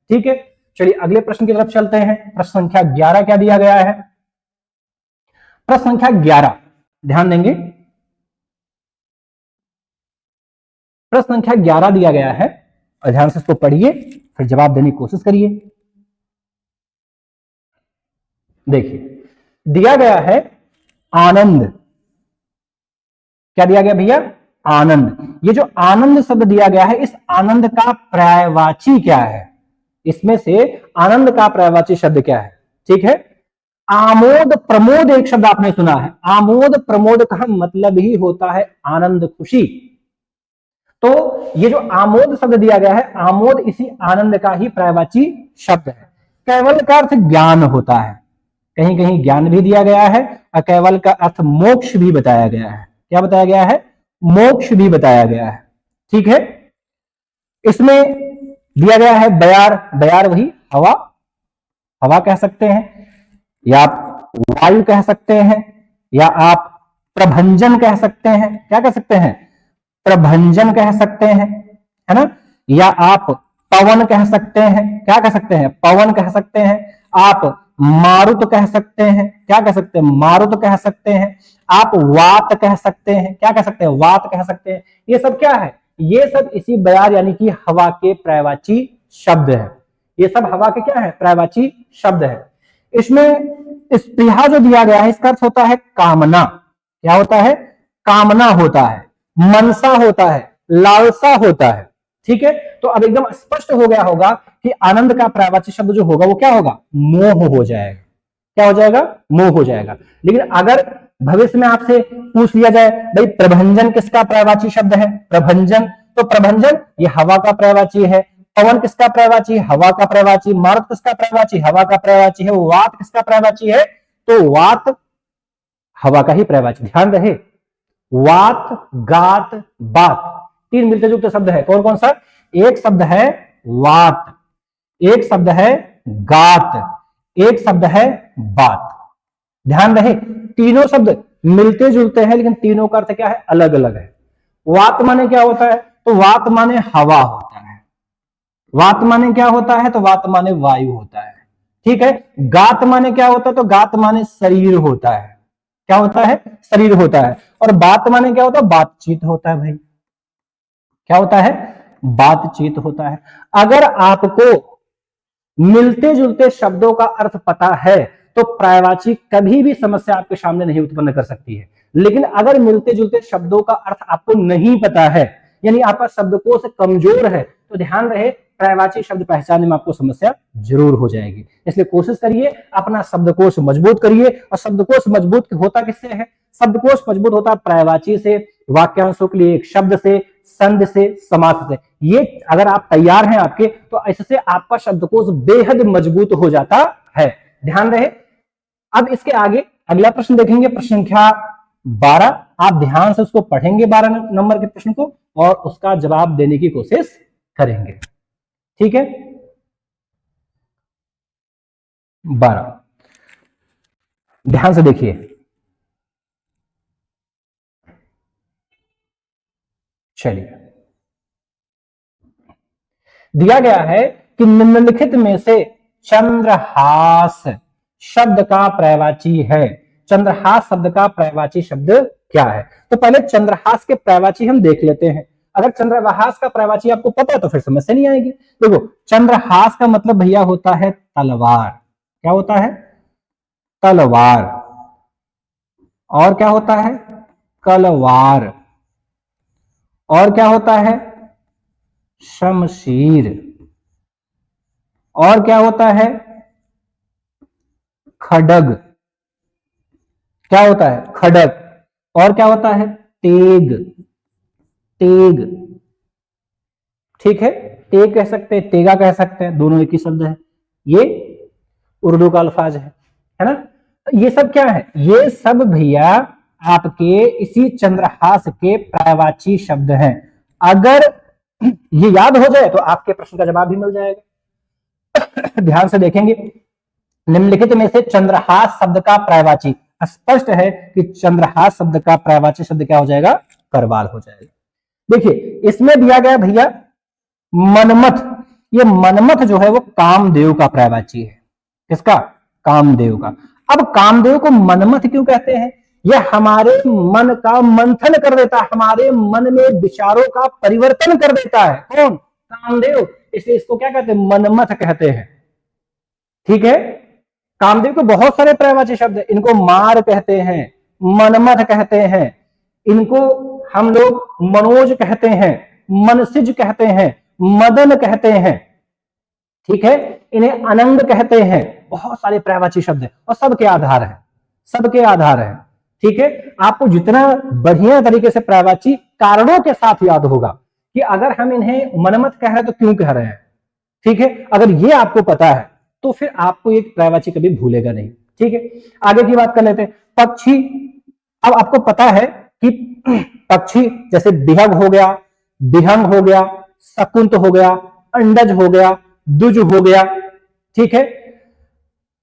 ठीक है, चलिए अगले प्रश्न की तरफ चलते हैं। प्रश्न संख्या 11 क्या दिया गया है, प्रश्न संख्या 11 ध्यान देंगे, प्रश्न संख्या 11 दिया गया है, और ध्यान से इसको पढ़िए फिर जवाब देने की कोशिश करिए। देखिए, दिया गया है आनंद। क्या दिया गया भैया, आनंद। ये जो आनंद शब्द दिया गया है, इस आनंद का पर्यायवाची क्या है, इसमें से आनंद का पर्यायवाची शब्द क्या है? ठीक है, आमोद प्रमोद एक शब्द आपने सुना है, आमोद प्रमोद का मतलब ही होता है आनंद, खुशी। तो ये जो आमोद शब्द दिया गया है, आमोद इसी आनंद का ही पर्यायवाची शब्द है। कैवल का अर्थ ज्ञान होता है, कहीं कहीं ज्ञान भी दिया गया है, और कैवल का अर्थ मोक्ष भी बताया गया है। क्या बताया गया है? मोक्ष भी बताया गया है। ठीक है, इसमें दिया गया है बयार, बयार वही हवा, हवा कह सकते हैं, या आप वायु कह सकते हैं, या आप प्रभंजन कह सकते हैं। क्या कह सकते हैं? प्रभंजन कह सकते हैं, है ना। या आप पवन कह सकते हैं। क्या कह सकते हैं? पवन कह सकते हैं। आप मारुत कह सकते हैं। क्या कह सकते हैं? मारुत कह सकते हैं। आप वात कह सकते हैं। क्या कह सकते हैं? वात कह सकते हैं। ये सब क्या है? ये सब इसी बयार यानी कि हवा के पर्यायवाची शब्द है। ये सब हवा के क्या है? पर्यायवाची शब्द है। इसमें स्पृहा जो दिया गया है, इसका अर्थ होता है कामना। क्या होता है? कामना होता है, मनसा होता है, लालसा होता है। ठीक है, तो अब एकदम स्पष्ट हो गया होगा कि आनंद का पर्यायवाची शब्द जो होगा वो क्या होगा? मोह हो जाएगा। क्या हो जाएगा? मोह हो जाएगा। लेकिन अगर भविष्य में आपसे पूछ लिया जाए, भाई प्रभंजन किसका पर्यायवाची शब्द है? प्रभंजन, तो प्रभंजन ये हवा का पर्यायवाची है। पवन किसका पर्यायवाची? हवा का पर्यायवाची। मारुत किसका पर्यायवाची? हवा का पर्यायवाची है। वात किसका पर्यायवाची है? तो वात हवा का ही पर्यायवाची। ध्यान रहे, वात, गात, बात, तीन मिलते जुलते शब्द है। कौन कौन सा? एक शब्द है वात, एक शब्द है गात, एक शब्द है बात। ध्यान रहे, तीनों शब्द मिलते जुलते हैं, लेकिन तीनों का अर्थ क्या है? अलग अलग है। वात माने क्या होता है? तो वात माने हवा होता है। वात माने क्या होता है? तो वात माने वायु होता है। ठीक है, गात माने क्या होता है? तो गात माने शरीर होता है। क्या होता है? शरीर होता है। और बात माने क्या होता है? बातचीत होता है भाई। क्या होता है? बातचीत होता है। अगर आपको मिलते जुलते शब्दों का अर्थ पता है तो पर्यायवाची कभी भी समस्या आपके सामने नहीं उत्पन्न कर सकती है। लेकिन अगर मिलते जुलते शब्दों का अर्थ आपको नहीं पता है, यानी आपका शब्दकोश कमजोर है, तो ध्यान रहे पर्यायवाची शब्द पहचानने में आपको समस्या जरूर हो जाएगी। इसलिए कोशिश करिए, अपना शब्दकोश मजबूत करिए। और शब्दकोश मजबूत होता किससे है? शब्दकोश मजबूत होता है पर्यायवाची से, वाक्यांशों के लिए एक शब्द से, संध से, समास से। ये अगर आप तैयार हैं आपके, तो इससे आपका शब्दकोश बेहद मजबूत हो जाता है। ध्यान रहे। अब इसके आगे अगला प्रश्न देखेंगे, प्रश्न संख्या 12। आप ध्यान से उसको पढ़ेंगे 12 नंबर के प्रश्न को, और उसका जवाब देने की कोशिश करेंगे। ठीक है, 12 ध्यान से देखिए। चलिए, दिया गया है कि निम्नलिखित में से चंद्रहास शब्द का पर्यायवाची है। चंद्रहास शब्द का पर्यायवाची शब्द क्या है? तो पहले चंद्रहास के पर्यायवाची हम देख लेते हैं। अगर चंद्रहास का पर्यायवाची आपको पता है तो फिर समस्या नहीं आएगी। देखो, चंद्रहास का मतलब भैया होता है तलवार। क्या होता है? तलवार। और क्या होता है? कलवार। और क्या होता है? शमशीर। और क्या होता है? खड्ग। क्या होता है? खड्ग। और क्या होता है? तेग। तेग। ठीक है, तेग कह सकते हैं, तेगा कह सकते हैं, दोनों एक ही शब्द है। ये उर्दू का अल्फाज है ना। ये सब क्या है? ये सब भैया आपके इसी चंद्रहास के पर्यायवाची शब्द हैं। अगर ये याद हो जाए तो आपके प्रश्न का जवाब भी मिल जाएगा। ध्यान से देखेंगे, निम्नलिखित में से चंद्रहास शब्द का पर्यायवाची, स्पष्ट है कि चंद्रहास शब्द का पर्यायवाची शब्द क्या हो जाएगा? करवाल हो जाएगा। देखिए, इसमें दिया गया भैया मनमथ। ये मनमथ जो है वो कामदेव का पर्यायवाची है। किसका? कामदेव का। अब कामदेव को मनमथ क्यों कहते हैं? यह हमारे मन का मंथन कर देता है, हमारे मन में विचारों का परिवर्तन कर देता है। कौन? कामदेव। इसलिए इसको क्या कहते हैं? मनमथ कहते हैं। ठीक है, कामदेव के बहुत सारे पर्यायवाची शब्द है। इनको मार कहते हैं, मनमथ कहते हैं, इनको हम लोग मनोज कहते हैं, मनसिज कहते हैं, मदन कहते हैं। ठीक है, इन्हें अनंग कहते हैं। बहुत सारे पर्यायवाची शब्द है और सबके आधार है, सबके आधार है। ठीक है, आपको जितना बढ़िया तरीके से पर्यायवाची कारणों के साथ याद होगा कि अगर हम इन्हें मनमत कह रहे हैं तो क्यों कह रहे हैं, ठीक है, अगर ये आपको पता है तो फिर आपको एक पर्यायवाची कभी भूलेगा नहीं। ठीक है, आगे की बात कर लेते हैं। पक्षी, अब आपको पता है कि पक्षी जैसे बिहग हो गया, बिहंग हो गया, शकुंत हो गया, अंडज हो गया, दुज हो गया, ठीक है,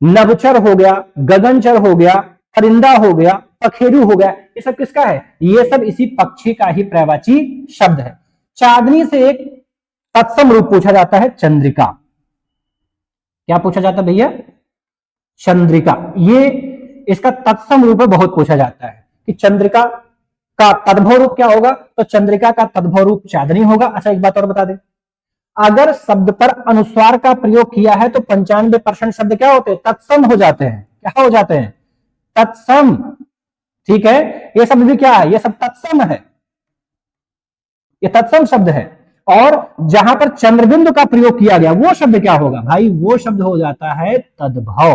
नभचर हो गया, गगनचर हो गया, परिंदा हो गया, पखेरु हो गया, ये सब किसका है? ये सब इसी पक्षी का ही पर्यायवाची शब्द है। चांदनी से एक तत्सम रूप पूछा जाता है चंद्रिका। क्या पूछा जाता है भैया? चंद्रिका। ये इसका तत्सम रूप बहुत पूछा जाता है कि चंद्रिका का तद्भव रूप क्या होगा, तो चंद्रिका का तद्भव रूप चांदनी होगा। अच्छा, एक बात और बता दें, अगर शब्द पर अनुस्वार का प्रयोग किया है तो 95% शब्द क्या होते हैं? तत्सम हो जाते हैं। क्या हो जाते हैं? तत्सम। ठीक है, ये शब्द भी क्या है? ये सब तत्सम है, ये तत्सम शब्द है। और जहां पर चंद्रबिंदु का प्रयोग किया गया वो शब्द क्या होगा भाई? वो शब्द हो जाता है तद्भव।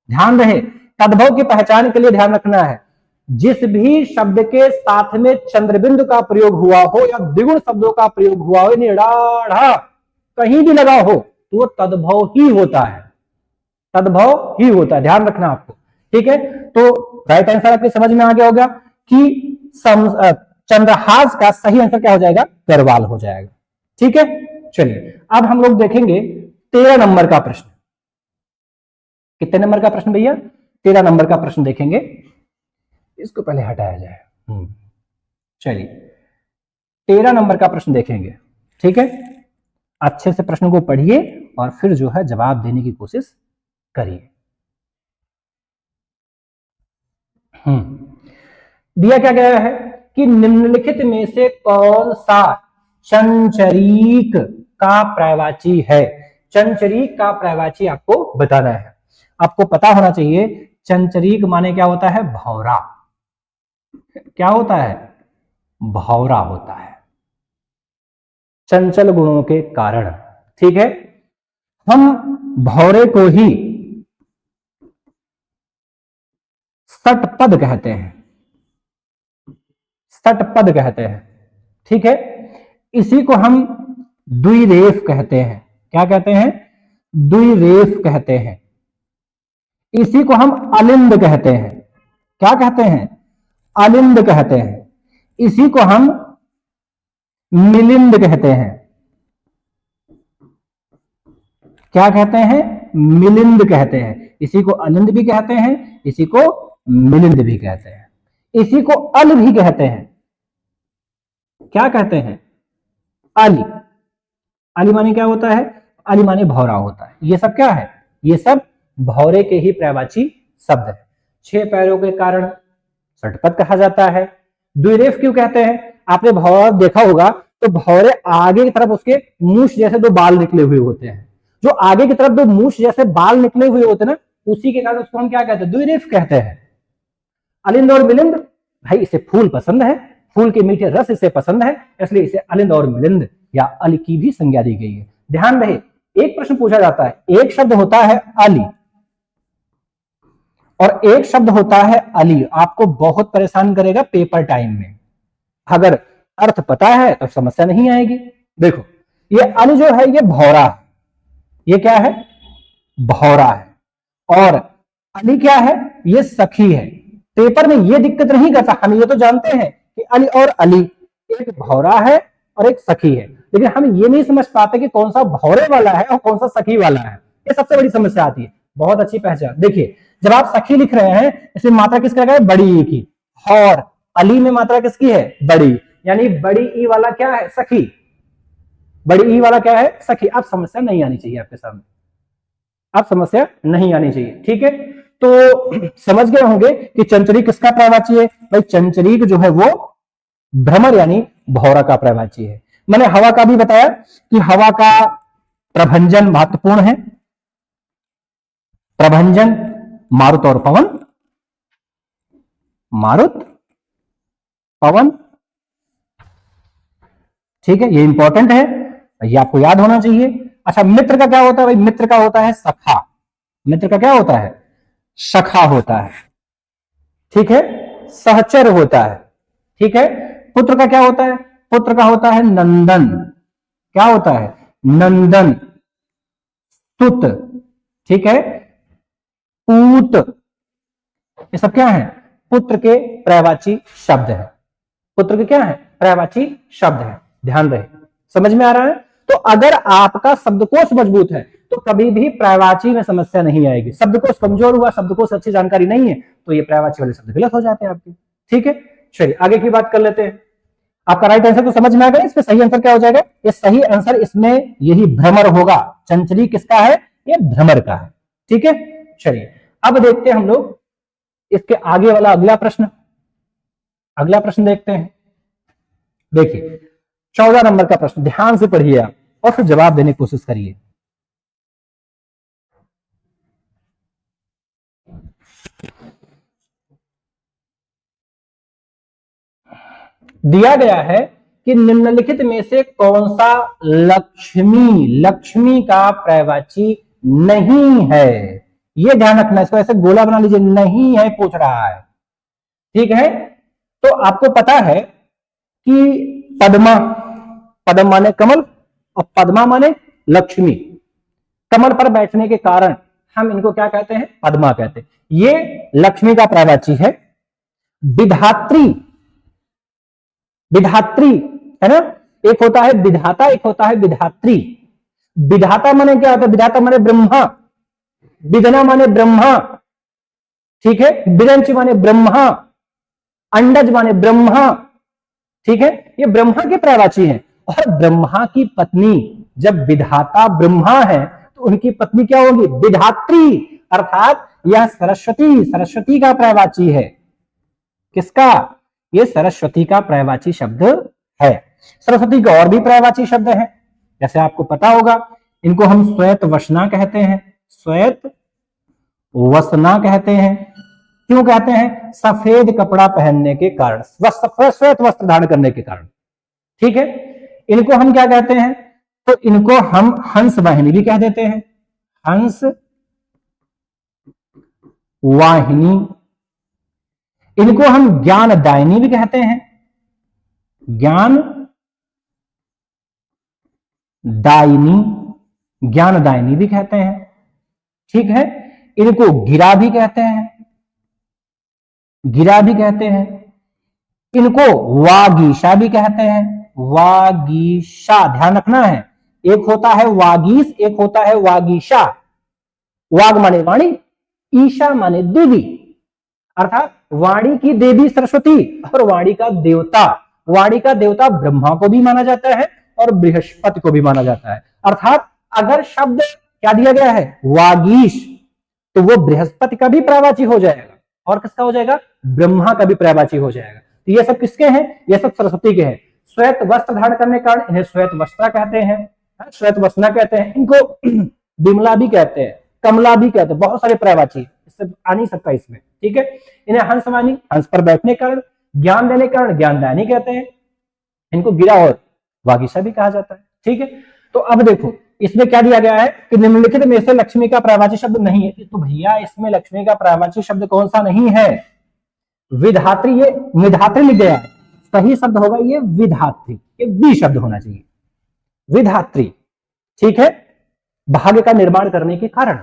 ध्यान रहे, तद्भव की पहचान के लिए ध्यान रखना है, जिस भी शब्द के साथ में चंद्रबिंदु का प्रयोग हुआ हो या द्विगुण शब्दों का प्रयोग हुआ हो, निराढ़ा कहीं भी लगा हो, तो वो तद्भव ही होता है, तद्भव ही होता है। ध्यान रखना आपको। ठीक है, तो राइट आंसर आपके समझ में आ गया होगा कि चंद्रहास का सही आंसर क्या हो जाएगा? गरवाल हो जाएगा। ठीक है, चलिए अब हम लोग देखेंगे 13 नंबर का प्रश्न। कितने नंबर का प्रश्न भैया? 13 नंबर का प्रश्न देखेंगे। इसको पहले हटाया जाए। चलिए 13 नंबर का प्रश्न देखेंगे। ठीक है, अच्छे से प्रश्न को पढ़िए और फिर जो है जवाब देने की कोशिश करिए। दिया क्या गया है कि निम्नलिखित में से कौन सा चंचरीक का पर्यायवाची है? चंचरीक का पर्यायवाची आपको बताना है। आपको पता होना चाहिए चंचरीक माने क्या होता है? भौरा। क्या होता है? भौरा होता है, चंचल गुणों के कारण। ठीक है, हम भौरे को ही सटपद कहते हैं, सटपद कहते हैं। ठीक है, इसी को हम द्विरेफ कहते हैं। क्या कहते हैं? द्विरेफ कहते हैं। इसी को हम अलिंद कहते हैं। क्या कहते हैं? अलिंद कहते हैं। इसी को हम मिलिंद कहते हैं। क्या कहते हैं? मिलिंद कहते हैं। इसी को अलिंद भी कहते हैं, इसी को मिलिंद भी कहते हैं, इसी को अल भी कहते हैं। क्या कहते हैं? अली। अली माने क्या होता है? अली माने भौरा होता है। ये सब क्या है? ये सब भौरे के ही पर्यायवाची शब्द है। 6 पैरों के कारण सटपद कहा जाता है। द्विरेफ क्यों कहते हैं? आपने भौरा देखा होगा तो भौरे आगे की तरफ उसके मूछ जैसे 2 बाल निकले हुए होते हैं। जो आगे की तरफ 2 मूछ जैसे बाल निकले हुए होते हैं ना, उसी के कारण उसको हम क्या कहते हैं? द्विरेफ कहते हैं। अलिंद और मिलिंद, भाई इसे फूल पसंद है, फूल के मीठे रस इसे पसंद है, इसलिए इसे अलिंद और मिलिंद या अली की भी संज्ञा दी गई है। ध्यान रहे, एक प्रश्न पूछा जाता है, एक शब्द होता है अली और एक शब्द होता है अली। आपको बहुत परेशान करेगा पेपर टाइम में। अगर अर्थ पता है तो समस्या नहीं आएगी। देखो, ये अली जो है ये भौरा है, ये क्या है? भौरा है। और अली क्या है? ये सखी है। पेपर में ये दिक्कत नहीं करता, हम ये तो जानते हैं कि अली और अली, एक भौरा है और एक सखी है, लेकिन हम ये नहीं समझ पाते कि कौन सा भौरे वाला है और कौन सा सखी वाला है। ये सबसे बड़ी समस्या आती है। बहुत अच्छी पहचान। देखिए, जब आप सखी लिख रहे हैं इसमें मात्रा किसकी लगाए? बड़ी ई की। और अली में मात्रा किसकी है? बड़ी, यानी बड़ी ई वाला क्या है? सखी। बड़ी ई वाला क्या है? सखी। अब समस्या नहीं आनी चाहिए आपके सामने, अब समस्या नहीं आनी चाहिए। ठीक है, तो समझ गए होंगे कि चंचरीक किसका पर्यायवाची है? भाई चंचरीक जो है वो भ्रमर यानी भौरा का पर्यायवाची है। मैंने हवा का भी बताया कि हवा का प्रभंजन महत्वपूर्ण है। प्रभंजन मारुत और पवन, मारुत पवन। ठीक है, ये इंपॉर्टेंट है, ये आपको याद होना चाहिए। अच्छा, मित्र का क्या होता है भाई? मित्र का होता है सखा। मित्र का क्या होता है? सखा होता है। ठीक है, सहचर होता है। ठीक है, पुत्र का क्या होता है? पुत्र का होता है नंदन। क्या होता है? नंदन। तुत, ठीक है, पूत, ये सब क्या है? पुत्र के पर्यायवाची शब्द है। पुत्र के क्या है? पर्यायवाची शब्द है। ध्यान रहे, समझ में आ रहा है? तो अगर आपका शब्दकोश मजबूत है तो कभी भी पर्यायवाची में समस्या नहीं आएगी। शब्दकोश कमजोर हुआ, शब्दकोश अच्छी जानकारी नहीं है, तो ये पर्यायवाची वाले शब्द गलत हो जाते हैं आपके। ठीक है, चलिए आगे की बात कर लेते हैं। आपका राइट आंसर तो समझ में आ गया। इसमें सही आंसर क्या हो जाएगा? ये सही आंसर इसमें यही भ्रमर होगा। चंचली किसका है? ये भ्रमर का है। ठीक है, चलिए अब देखते हैं हम लोग इसके आगे वाला अगला प्रश्न। अगला प्रश्न देखते हैं। देखिए 14 नंबर का प्रश्न, ध्यान से पढ़िए आप और फिर जवाब देने की कोशिश करिए। दिया गया है कि निम्नलिखित में से कौन सा लक्ष्मी, लक्ष्मी का पर्यायवाची नहीं है। यह ध्यान रखना, इसको ऐसे गोला बना लीजिए, नहीं है पूछ रहा है। ठीक है, तो आपको पता है कि पद्मा, पद्म माने कमल और पद्मा माने लक्ष्मी। कमल पर बैठने के कारण हम इनको क्या कहते हैं? पद्मा कहते हैं। ये लक्ष्मी का पर्यायवाची है। विधात्री, विधात्री है ना, एक होता है विधाता, एक होता है विधात्री। विधाता माने क्या होता है? विधाता माने ब्रह्मा, विदना माने ब्रह्मा, ठीक है, विरंच माने ब्रह्मा, अंडज माने ब्रह्मा। ठीक है, ये ब्रह्मा के पर्यायवाची है। और ब्रह्मा की पत्नी, जब विधाता ब्रह्मा है तो उनकी पत्नी क्या होगी? विधात्री, अर्थात यह सरस्वती, सरस्वती का पर्यायवाची है। किसका? ये सरस्वती का पर्यायवाची शब्द है। सरस्वती के और भी पर्यायवाची शब्द हैं, जैसे आपको पता होगा, इनको हम श्वेत वसना कहते हैं। श्वेत वसना कहते हैं। क्यों कहते हैं? सफेद कपड़ा पहनने के कारण, श्वेत वस्त्र धारण करने के कारण। ठीक है, इनको हम क्या कहते हैं? तो इनको हम हंस वाहिनी भी कह देते हैं। हंस वाहिनी। इनको हम ज्ञानदायिनी भी कहते हैं। ज्ञान दायिनी, ज्ञानदायिनी भी कहते हैं। ठीक है, इनको गिरा भी कहते हैं, गिरा भी कहते हैं। इनको वागीशा भी कहते हैं। वागीशा, ध्यान रखना है, एक होता है वागीश, एक होता है वागीशा। वाग माने वाणी, ईशा माने देवी, अर्थात वाणी की देवी सरस्वती और वाणी का देवता, वाणी का देवता ब्रह्मा को भी माना जाता है और बृहस्पति को भी माना जाता है। अर्थात अगर शब्द क्या दिया गया है? वागीश, तो वो बृहस्पति का भी पर्यायवाची हो जाएगा और किसका हो जाएगा? ब्रह्मा का भी पर्यायवाची हो जाएगा। तो ये सब किसके हैं? ये सब सरस्वती के हैं। श्वेत वस्त्र धारण करने के कारण इन्हें श्वेत वस्त्रा कहते हैं, श्वेत वसना कहते हैं। इनको विमला भी कहते हैं, कमला भी कहते हैं। बहुत सारे पर्यायवाची, इससे आ नहीं सकता इसमें। ठीक है, इन्हें हंसवाणी, हंस पर बैठने के कारण, ज्ञान देने के कारण ज्ञानदायिनी कहते हैं। इनको गिरा और वागीशा भी कहा जाता है। ठीक है, तो अब देखो इसमें क्या दिया गया है कि निम्नलिखित में से लक्ष्मी का पर्यायवाची शब्द नहीं है। तो भैया इसमें लक्ष्मी का पर्यायवाची शब्द कौन सा नहीं है? विधात्री, ये निधात्री लिख गया है, सही शब्द होगा ये विधात्री, ये बी शब्द होना चाहिए, विधात्री। ठीक है, भाग्य का निर्माण करने के कारण,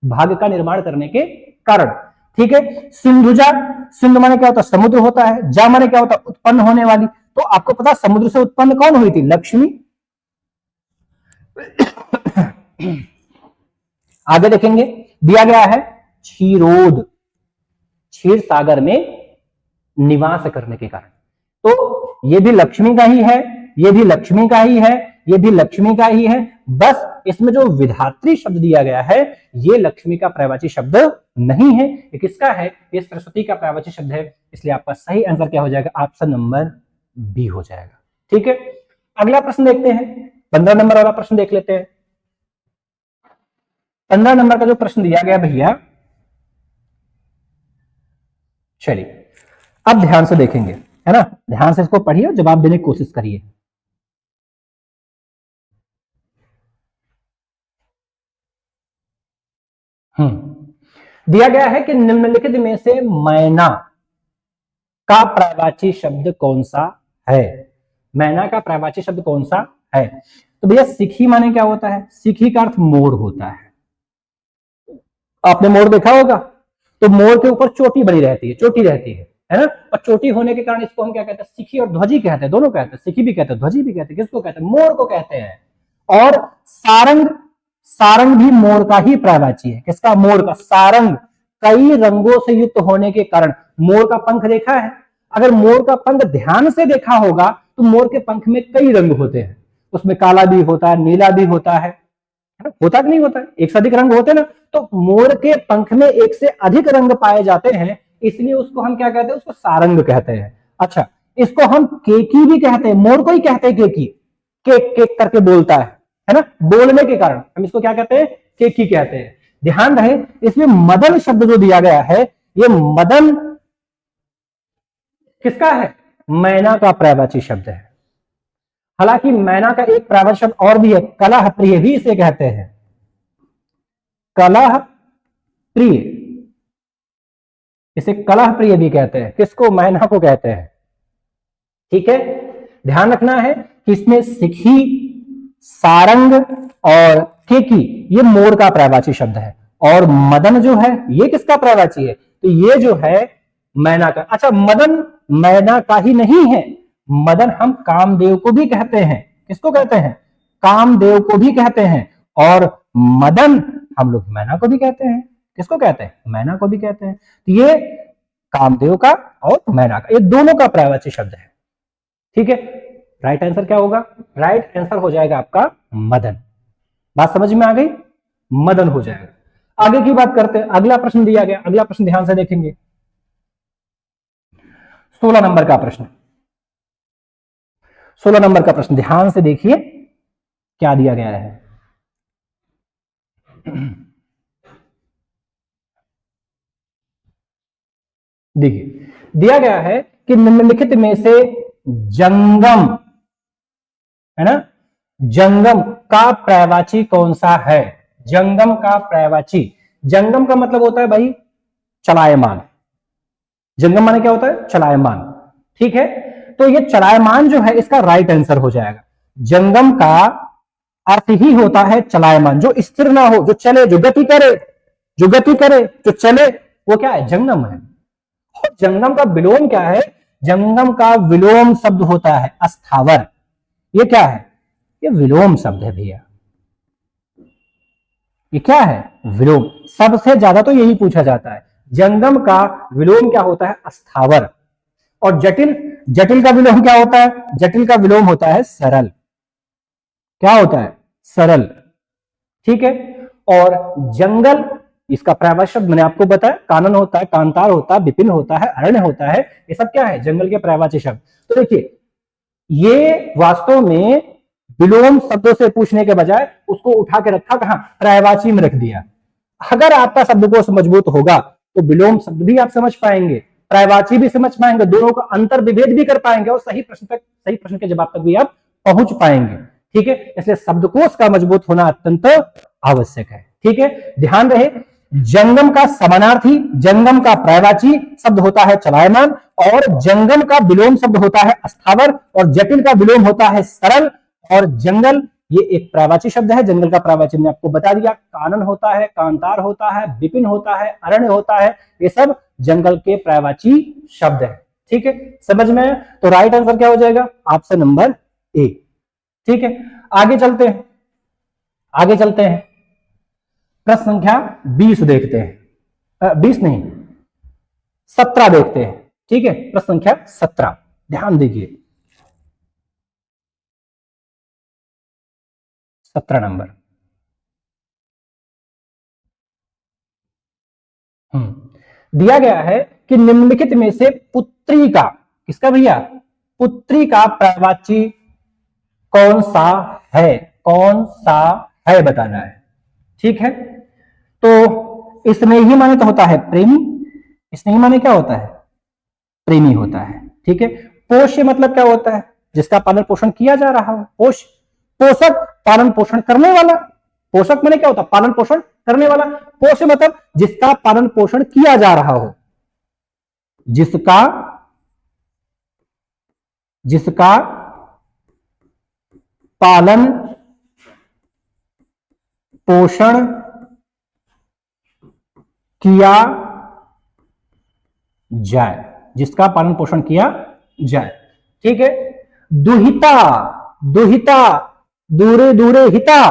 भाग्य का निर्माण करने के कारण। ठीक है, सिंधुजा, सिंधु माने क्या होता है? समुद्र होता है। जा माने क्या होता है? उत्पन्न होने वाली। तो आपको पता समुद्र से उत्पन्न कौन हुई थी? लक्ष्मी। आगे देखेंगे, दिया गया है क्षीरोद, क्षीर सागर में निवास करने के कारण। तो ये भी लक्ष्मी का ही है, ये भी लक्ष्मी का ही है, ये भी लक्ष्मी का ही है। बस इसमें जो विधात्री शब्द दिया गया है ये लक्ष्मी का पर्यायवाची शब्द नहीं है। ये किसका है? ये सरस्वती का पर्यायवाची शब्द है। इसलिए आपका सही आंसर क्या हो जाएगा? ऑप्शन नंबर बी हो जाएगा। ठीक है, अगला प्रश्न देखते हैं, 15 नंबर वाला प्रश्न देख लेते हैं। 15 नंबर का जो प्रश्न दिया गया भैया, चलिए अब ध्यान से देखेंगे, है ना, ध्यान से इसको पढ़िए और जवाब देने की कोशिश करिए। दिया गया है कि निम्नलिखित में से मैना का पर्यायवाची शब्द कौन सा है। मैना का पर्यायवाची शब्द कौन सा है। तो भैया सिखी माने क्या होता है, सिखी का अर्थ मोर होता है। आपने मोर देखा होगा, तो मोर के ऊपर चोटी बनी रहती है, चोटी रहती है ना। और चोटी होने के कारण इसको हम क्या कहते हैं, सिखी और ध्वजी कहते हैं, दोनों कहते हैं, सिखी भी कहते हैं ध्वजी भी कहते हैं। किसको कहते हैं, मोर को कहते हैं। और सारंग, सारंग भी मोर का ही पर्यायवाची है। किसका, मोर का। सारंग कई रंगों से युक्त होने के कारण, मोर का पंख देखा है, अगर मोर का पंख ध्यान से देखा होगा तो मोर के पंख में कई रंग होते हैं, उसमें काला भी होता है, नीला भी होता है, होता कि नहीं होता है, एक से अधिक रंग होते हैं ना। तो मोर के पंख में एक से अधिक रंग पाए जाते हैं, इसलिए उसको हम क्या कहते हैं, उसको सारंग कहते हैं। अच्छा, इसको हम केकी भी कहते हैं, मोर को ही कहते हैं केकी, केक केक करके बोलता है ना, बोलने के कारण हम इसको क्या कहते हैं, केकी कहते हैं। ध्यान रहे, इसमें मदन शब्द जो दिया गया है, ये मदन किसका है, मैना का पर्यायवाची शब्द है। हालांकि मैना का एक पर्यायवाची शब्द और भी है, कलह प्रिय भी इसे कहते हैं, कलह प्रिय, इसे कलह प्रिय भी कहते हैं। किसको, मैना को कहते हैं। ठीक है, ध्यान रखना है कि इसमें सिखी, सारंग और केकी ये मोर का पर्यायवाची शब्द है, और मदन जो है ये किसका पर्यायवाची है, तो ये जो है मैना का। अच्छा, मदन मैना का ही नहीं है, मदन हम कामदेव को भी कहते हैं। किसको कहते हैं, कामदेव को भी कहते हैं। और मदन हम लोग मैना को भी कहते हैं। किसको कहते हैं, मैना को भी कहते हैं। तो ये कामदेव का और मैना का, ये दोनों का पर्यायवाची शब्द है। ठीक है, राइट आंसर क्या होगा, राइट आंसर हो जाएगा आपका मदन। बात समझ में आ गई, मदन हो जाएगा। आगे की बात करते हैं, अगला प्रश्न दिया गया, अगला प्रश्न ध्यान से देखेंगे, 16 नंबर का प्रश्न। 16 नंबर का प्रश्न ध्यान से देखिए क्या दिया गया है। देखिए, दिया गया है कि निम्नलिखित में से जंगम, है ना, जंगम का पर्यायवाची कौन सा है। जंगम का पर्यायवाची, जंगम का मतलब होता है भाई चलायमान। जंगम माने क्या होता है, चलायमान। ठीक है, तो ये चलायमान जो है इसका राइट आंसर हो जाएगा। जंगम का अर्थ ही होता है चलायमान, जो स्थिर ना हो, जो चले, जो गति करे, जो गति करे, जो चले, वो क्या है, जंगम है। और जंगम का विलोम क्या है, जंगम का विलोम शब्द होता है अस्थावर। ये क्या है, ये विलोम शब्द है भैया। ये क्या है, विलोम। सबसे ज्यादा तो यही पूछा जाता है, जंगम का विलोम क्या होता है, अस्थावर। और जटिल, जटिल का विलोम क्या होता है, जटिल का विलोम होता है सरल। क्या होता है, सरल। ठीक है, और जंगल, इसका पर्यायवाची शब्द मैंने आपको बताया, कानन होता है, कांतार होता है, विपिन होता है, अरण्य होता है, ये सब क्या है, जंगल के पर्यायवाची शब्द। तो देखिए, ये वास्तव में विलोम शब्दों से पूछने के बजाय उसको उठा के रखा कहां, पर्यायवाची में रख दिया। अगर आपका शब्दकोश मजबूत होगा तो विलोम शब्द भी आप समझ पाएंगे, पर्यायवाची भी समझ पाएंगे, दोनों का अंतर विभेद भी कर पाएंगे, और सही प्रश्न तक, सही प्रश्न के जवाब तक भी आप पहुंच पाएंगे। ठीक है, इसलिए शब्दकोश का मजबूत होना अत्यंत आवश्यक है। ठीक है, ध्यान रहे, जंगम का समानार्थी, जंगम का पर्यायवाची शब्द होता है चलायमान, और जंगम का विलोम शब्द होता है अस्थावर, और जटिल का विलोम होता है सरल। और जंगल ये एक पर्यायवाची शब्द है, जंगल का पर्यायवाची मैंने आपको बता दिया, कानन होता है, कांतार होता है, विपिन होता है, अरण्य होता है, ये सब जंगल के पर्यायवाची शब्द है। ठीक है, समझ में? तो राइट आंसर क्या हो जाएगा, ऑप्शन नंबर ए। ठीक है, आगे चलते हैं, आगे चलते हैं, प्रश्न संख्या 20 देखते हैं, 20 नहीं 17 देखते हैं। ठीक है, प्रश्न संख्या 17, ध्यान दीजिए, 17 नंबर। दिया गया है कि निम्नलिखित में से पुत्री का, किसका भैया, पुत्री का पर्यायवाची कौन सा है, कौन सा है बताना है। ठीक है, तो स्नेही माने तो होता है प्रेमी, स्नेही माने क्या होता है, प्रेमी होता है। ठीक है, पोष्य मतलब क्या होता है, जिसका पालन पोषण किया जा रहा हो, पोष, पोषक, पालन पोषण करने वाला। पोषक माने क्या होता है, पालन पोषण करने वाला, पोष मतलब जिसका पालन पोषण किया जा रहा हो, जिसका जिसका पालन पोषण किया जाए, जिसका पालन पोषण किया जाए। ठीक है। दुहिता, दुहिता दूरे दूरे हिता,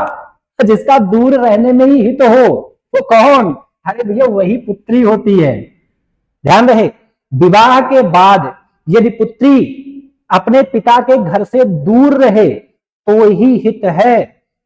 जिसका दूर रहने में ही हित हो, वो कौन? अरे भैया वही पुत्री होती है। ध्यान रहे, विवाह के बाद यदि पुत्री अपने पिता के घर से दूर रहे तो ही हित है,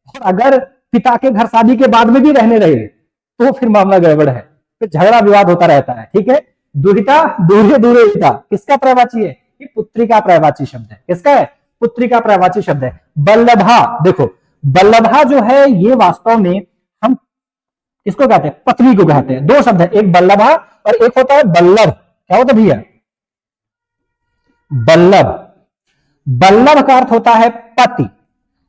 और अगर पिता के घर शादी के बाद में भी रहने रहे तो फिर मामला गड़बड़ है, फिर झगड़ा विवाद होता रहता है। ठीक है। दुहिता दूरे दूरे हिता किसका पर्यायवाची है? ये पुत्री का पर्यायवाची शब्द है। किसका है? पुत्री का पर्यायवाची शब्द है। बल्लभा, देखो बल्लभा जो है ये वास्तव में हम किसको कहते हैं? पत्नी को कहते हैं। दो शब्द है, एक बल्लभा और एक होता है बल्लभ। क्या होता है भैया? बल्लभ। बल्लभ का अर्थ होता है पति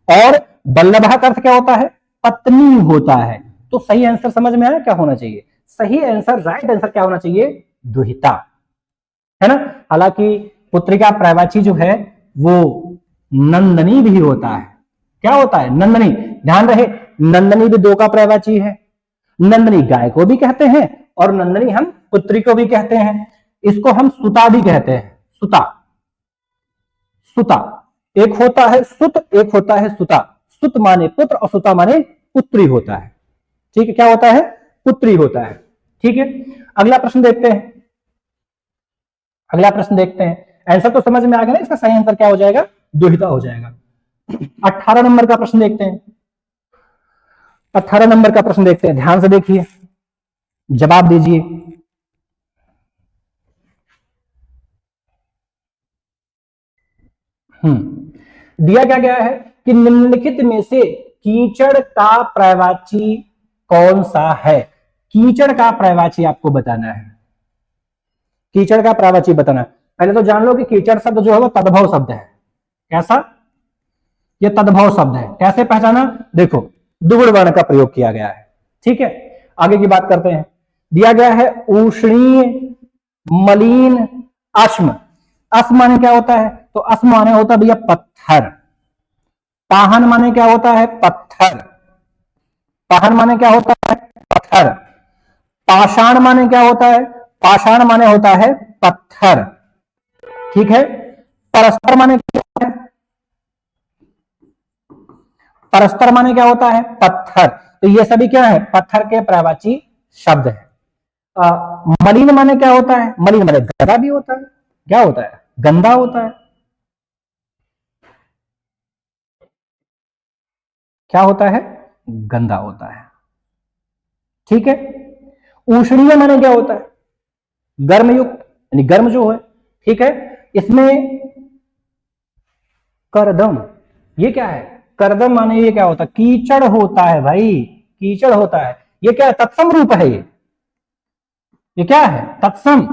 और बल्लभा का अर्थ क्या होता है? पत्नी होता है। तो सही आंसर समझ में आया क्या होना चाहिए? सही आंसर, राइट आंसर क्या होना चाहिए? दुहिता, है ना। हालांकि पुत्री का पर्यायवाची जो है वो नंदनी भी होता है। क्या होता है? नंदनी। ध्यान रहे, नंदनी भी दो का पर्यायवाची है। नंदनी गाय को भी कहते हैं और नंदनी हम पुत्री को भी कहते हैं। इसको हम सुता भी कहते हैं। सुता, सुता। एक होता है सुत, एक होता है सुता। सुत माने पुत्र और सुता माने पुत्री होता है। ठीक है। क्या होता है? पुत्री होता है। ठीक है। अगला प्रश्न देखते हैं, अगला प्रश्न देखते हैं। आंसर तो समझ में आ गया ना, इसका सही आंसर क्या हो जाएगा? दुहिता हो जाएगा। 18 नंबर का प्रश्न देखते हैं। 18 नंबर का प्रश्न देखते हैं, ध्यान से देखिए, जवाब दीजिए। दिया क्या गया है कि निम्नलिखित में से कीचड़ का पर्यायवाची कौन सा है? कीचड़ का पर्यायवाची आपको बताना है। कीचड़ का पर्यायवाची बताना है। पहले तो जान लो कि कीचड़ शब्द जो है वो तद्भव शब्द है। कैसा? ये तद्भव शब्द है। कैसे पहचाना? देखो दुगुण वर्ण का प्रयोग किया गया है। ठीक है। आगे की बात करते हैं। दिया गया है उष्णीय, मलिन, अश्म। अश्म माने क्या होता है? तो अश्म माने होता है भैया पत्थर। पाहन माने क्या होता है? पत्थर। पाहन माने क्या होता है? पत्थर। पाषाण माने क्या होता है? पाषाण माने होता है पत्थर। ठीक है। परस्पर माने क्या होता है? परस्पर माने क्या होता है? पत्थर। तो ये सभी क्या है? पत्थर के पर्यायवाची शब्द है। मलिन माने क्या होता है? मलिन माने गंदा भी होता है। क्या होता है? गंदा होता है। क्या होता है? गंदा होता है। ठीक है। उष्णीय माने क्या होता है? गर्मयुक्त, यानी गर्म जो है। ठीक है। इसमें करदम, ये क्या है? करदम माने ये क्या होता है? कीचड़ होता है भाई, कीचड़ होता है। ये क्या है? तत्सम रूप है। ये क्या है? तत्सम।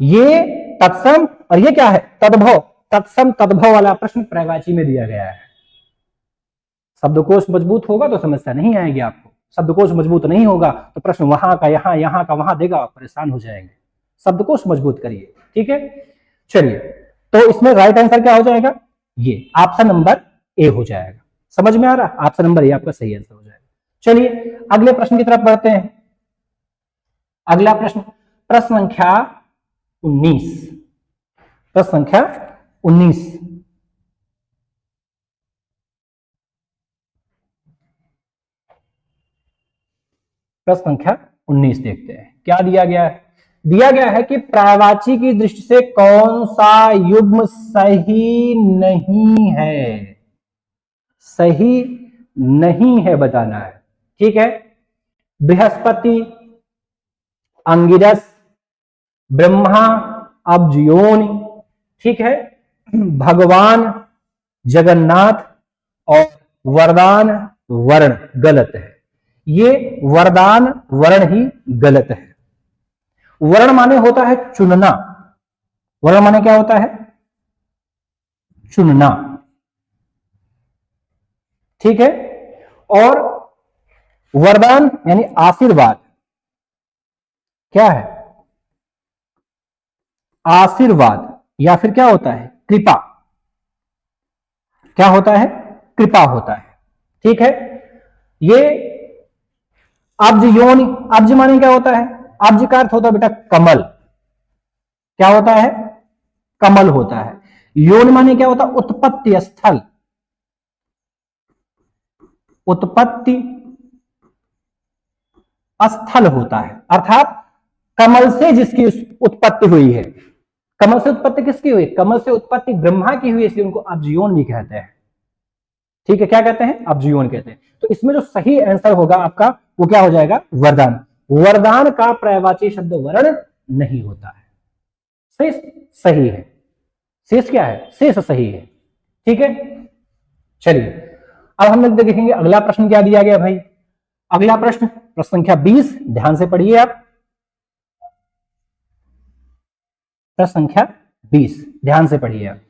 ये तत्सम और ये क्या है? तद्भव। तत्सम तद्भव वाला प्रश्न पर्यायवाची में दिया गया है। शब्दकोश मजबूत होगा तो समस्या नहीं आएगी आपको। शब्दकोश मजबूत नहीं होगा तो प्रश्न वहां का यहां, यहां का वहां देगा, परेशान हो जाएंगे। शब्दकोश मजबूत करिए। ठीक है। चलिए, तो इसमें राइट आंसर क्या हो जाएगा? ये ऑप्शन नंबर ए हो जाएगा। समझ में आ रहा? ऑप्शन नंबर ए आपका सही आंसर हो जाएगा। चलिए अगले प्रश्न की तरफ बढ़ते हैं। अगला प्रश्न, प्रश्न संख्या 19। प्रश्न संख्या 19। प्रश्न संख्या 19 देखते हैं क्या दिया गया है। दिया गया है कि पर्यायवाची की दृष्टि से कौन सा युग्म सही नहीं है? सही नहीं है बताना है। ठीक है। बृहस्पति, अंगिरस, ब्रह्मा, अब्जयोनि। ठीक है। भगवान, जगन्नाथ और वरदान वर्ण गलत है। ये वरदान वर्ण ही गलत है। वर्ण माने होता है चुनना। वर्ण माने क्या होता है? चुनना। ठीक है। और वरदान यानी आशीर्वाद क्या है? आशीर्वाद या फिर क्या होता है? कृपा। क्या होता है? कृपा होता है। ठीक है, ये अब्ज योनि, अब्ज माने क्या होता है? अब्ज का अर्थ होता है बेटा कमल। क्या होता है? कमल होता है। योनि माने क्या होता है? उत्पत्ति स्थल। उत्पत्ति स्थल होता है, अर्थात कमल से जिसकी उत्पत्ति हुई है। कमल से उत्पत्ति किसकी हुई? कमल से उत्पत्ति ब्रह्मा की हुई, इसलिए उनको अब्जयोन भी कहते हैं। ठीक है, क्या कहते हैं? अब्जयोन कहते हैं। तो इसमें जो सही आंसर होगा आपका वो क्या हो जाएगा? वरदान। वरदान का पर्यायवाची शब्द वर्ण नहीं होता है। शेष सही है। शेष क्या है? शेष सही है। ठीक है, चलिए अब हम लोग देखेंगे अगला प्रश्न क्या दिया गया भाई। अगला प्रश्न संख्या 20, ध्यान से पढ़िए आप। प्रश्न संख्या 20 ध्यान से पढ़िए आप।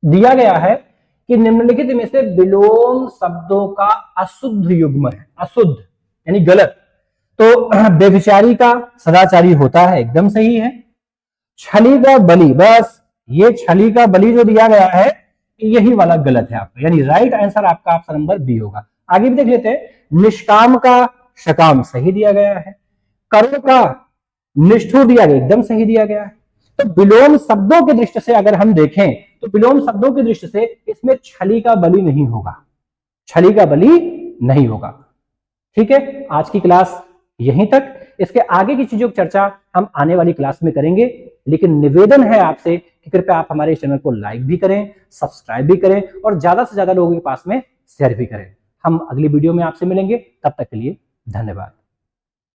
दिया गया है कि निम्नलिखित में से विलोम शब्दों का अशुद्ध युग्म है। अशुद्ध यानी गलत। तो व्यभिचारी का सदाचारी होता है, एकदम सही है। छली का बलि, बस ये छली का बलि जो दिया गया है यही वाला गलत है आपका, यानी राइट आंसर आपका ऑप्शन नंबर बी होगा। आगे भी देख लेते हैं। निष्काम का सकाम सही दिया गया है। करुण का निष्ठुर दिया गया, एकदम सही दिया गया है। तो विलोम शब्दों की दृष्टि से अगर हम देखें तो विलोम शब्दों की दृष्टि से इसमें छली का बलि नहीं होगा। छली का बलि नहीं होगा। ठीक है, आज की क्लास यहीं तक। इसके आगे की चीजों की चर्चा हम आने वाली क्लास में करेंगे, लेकिन निवेदन है आपसे कि कृपया आप हमारे चैनल को लाइक भी करें, सब्सक्राइब भी करें और ज्यादा से ज्यादा लोगों के पास में शेयर भी करें। हम अगली वीडियो में आपसे मिलेंगे, तब तक के लिए धन्यवाद।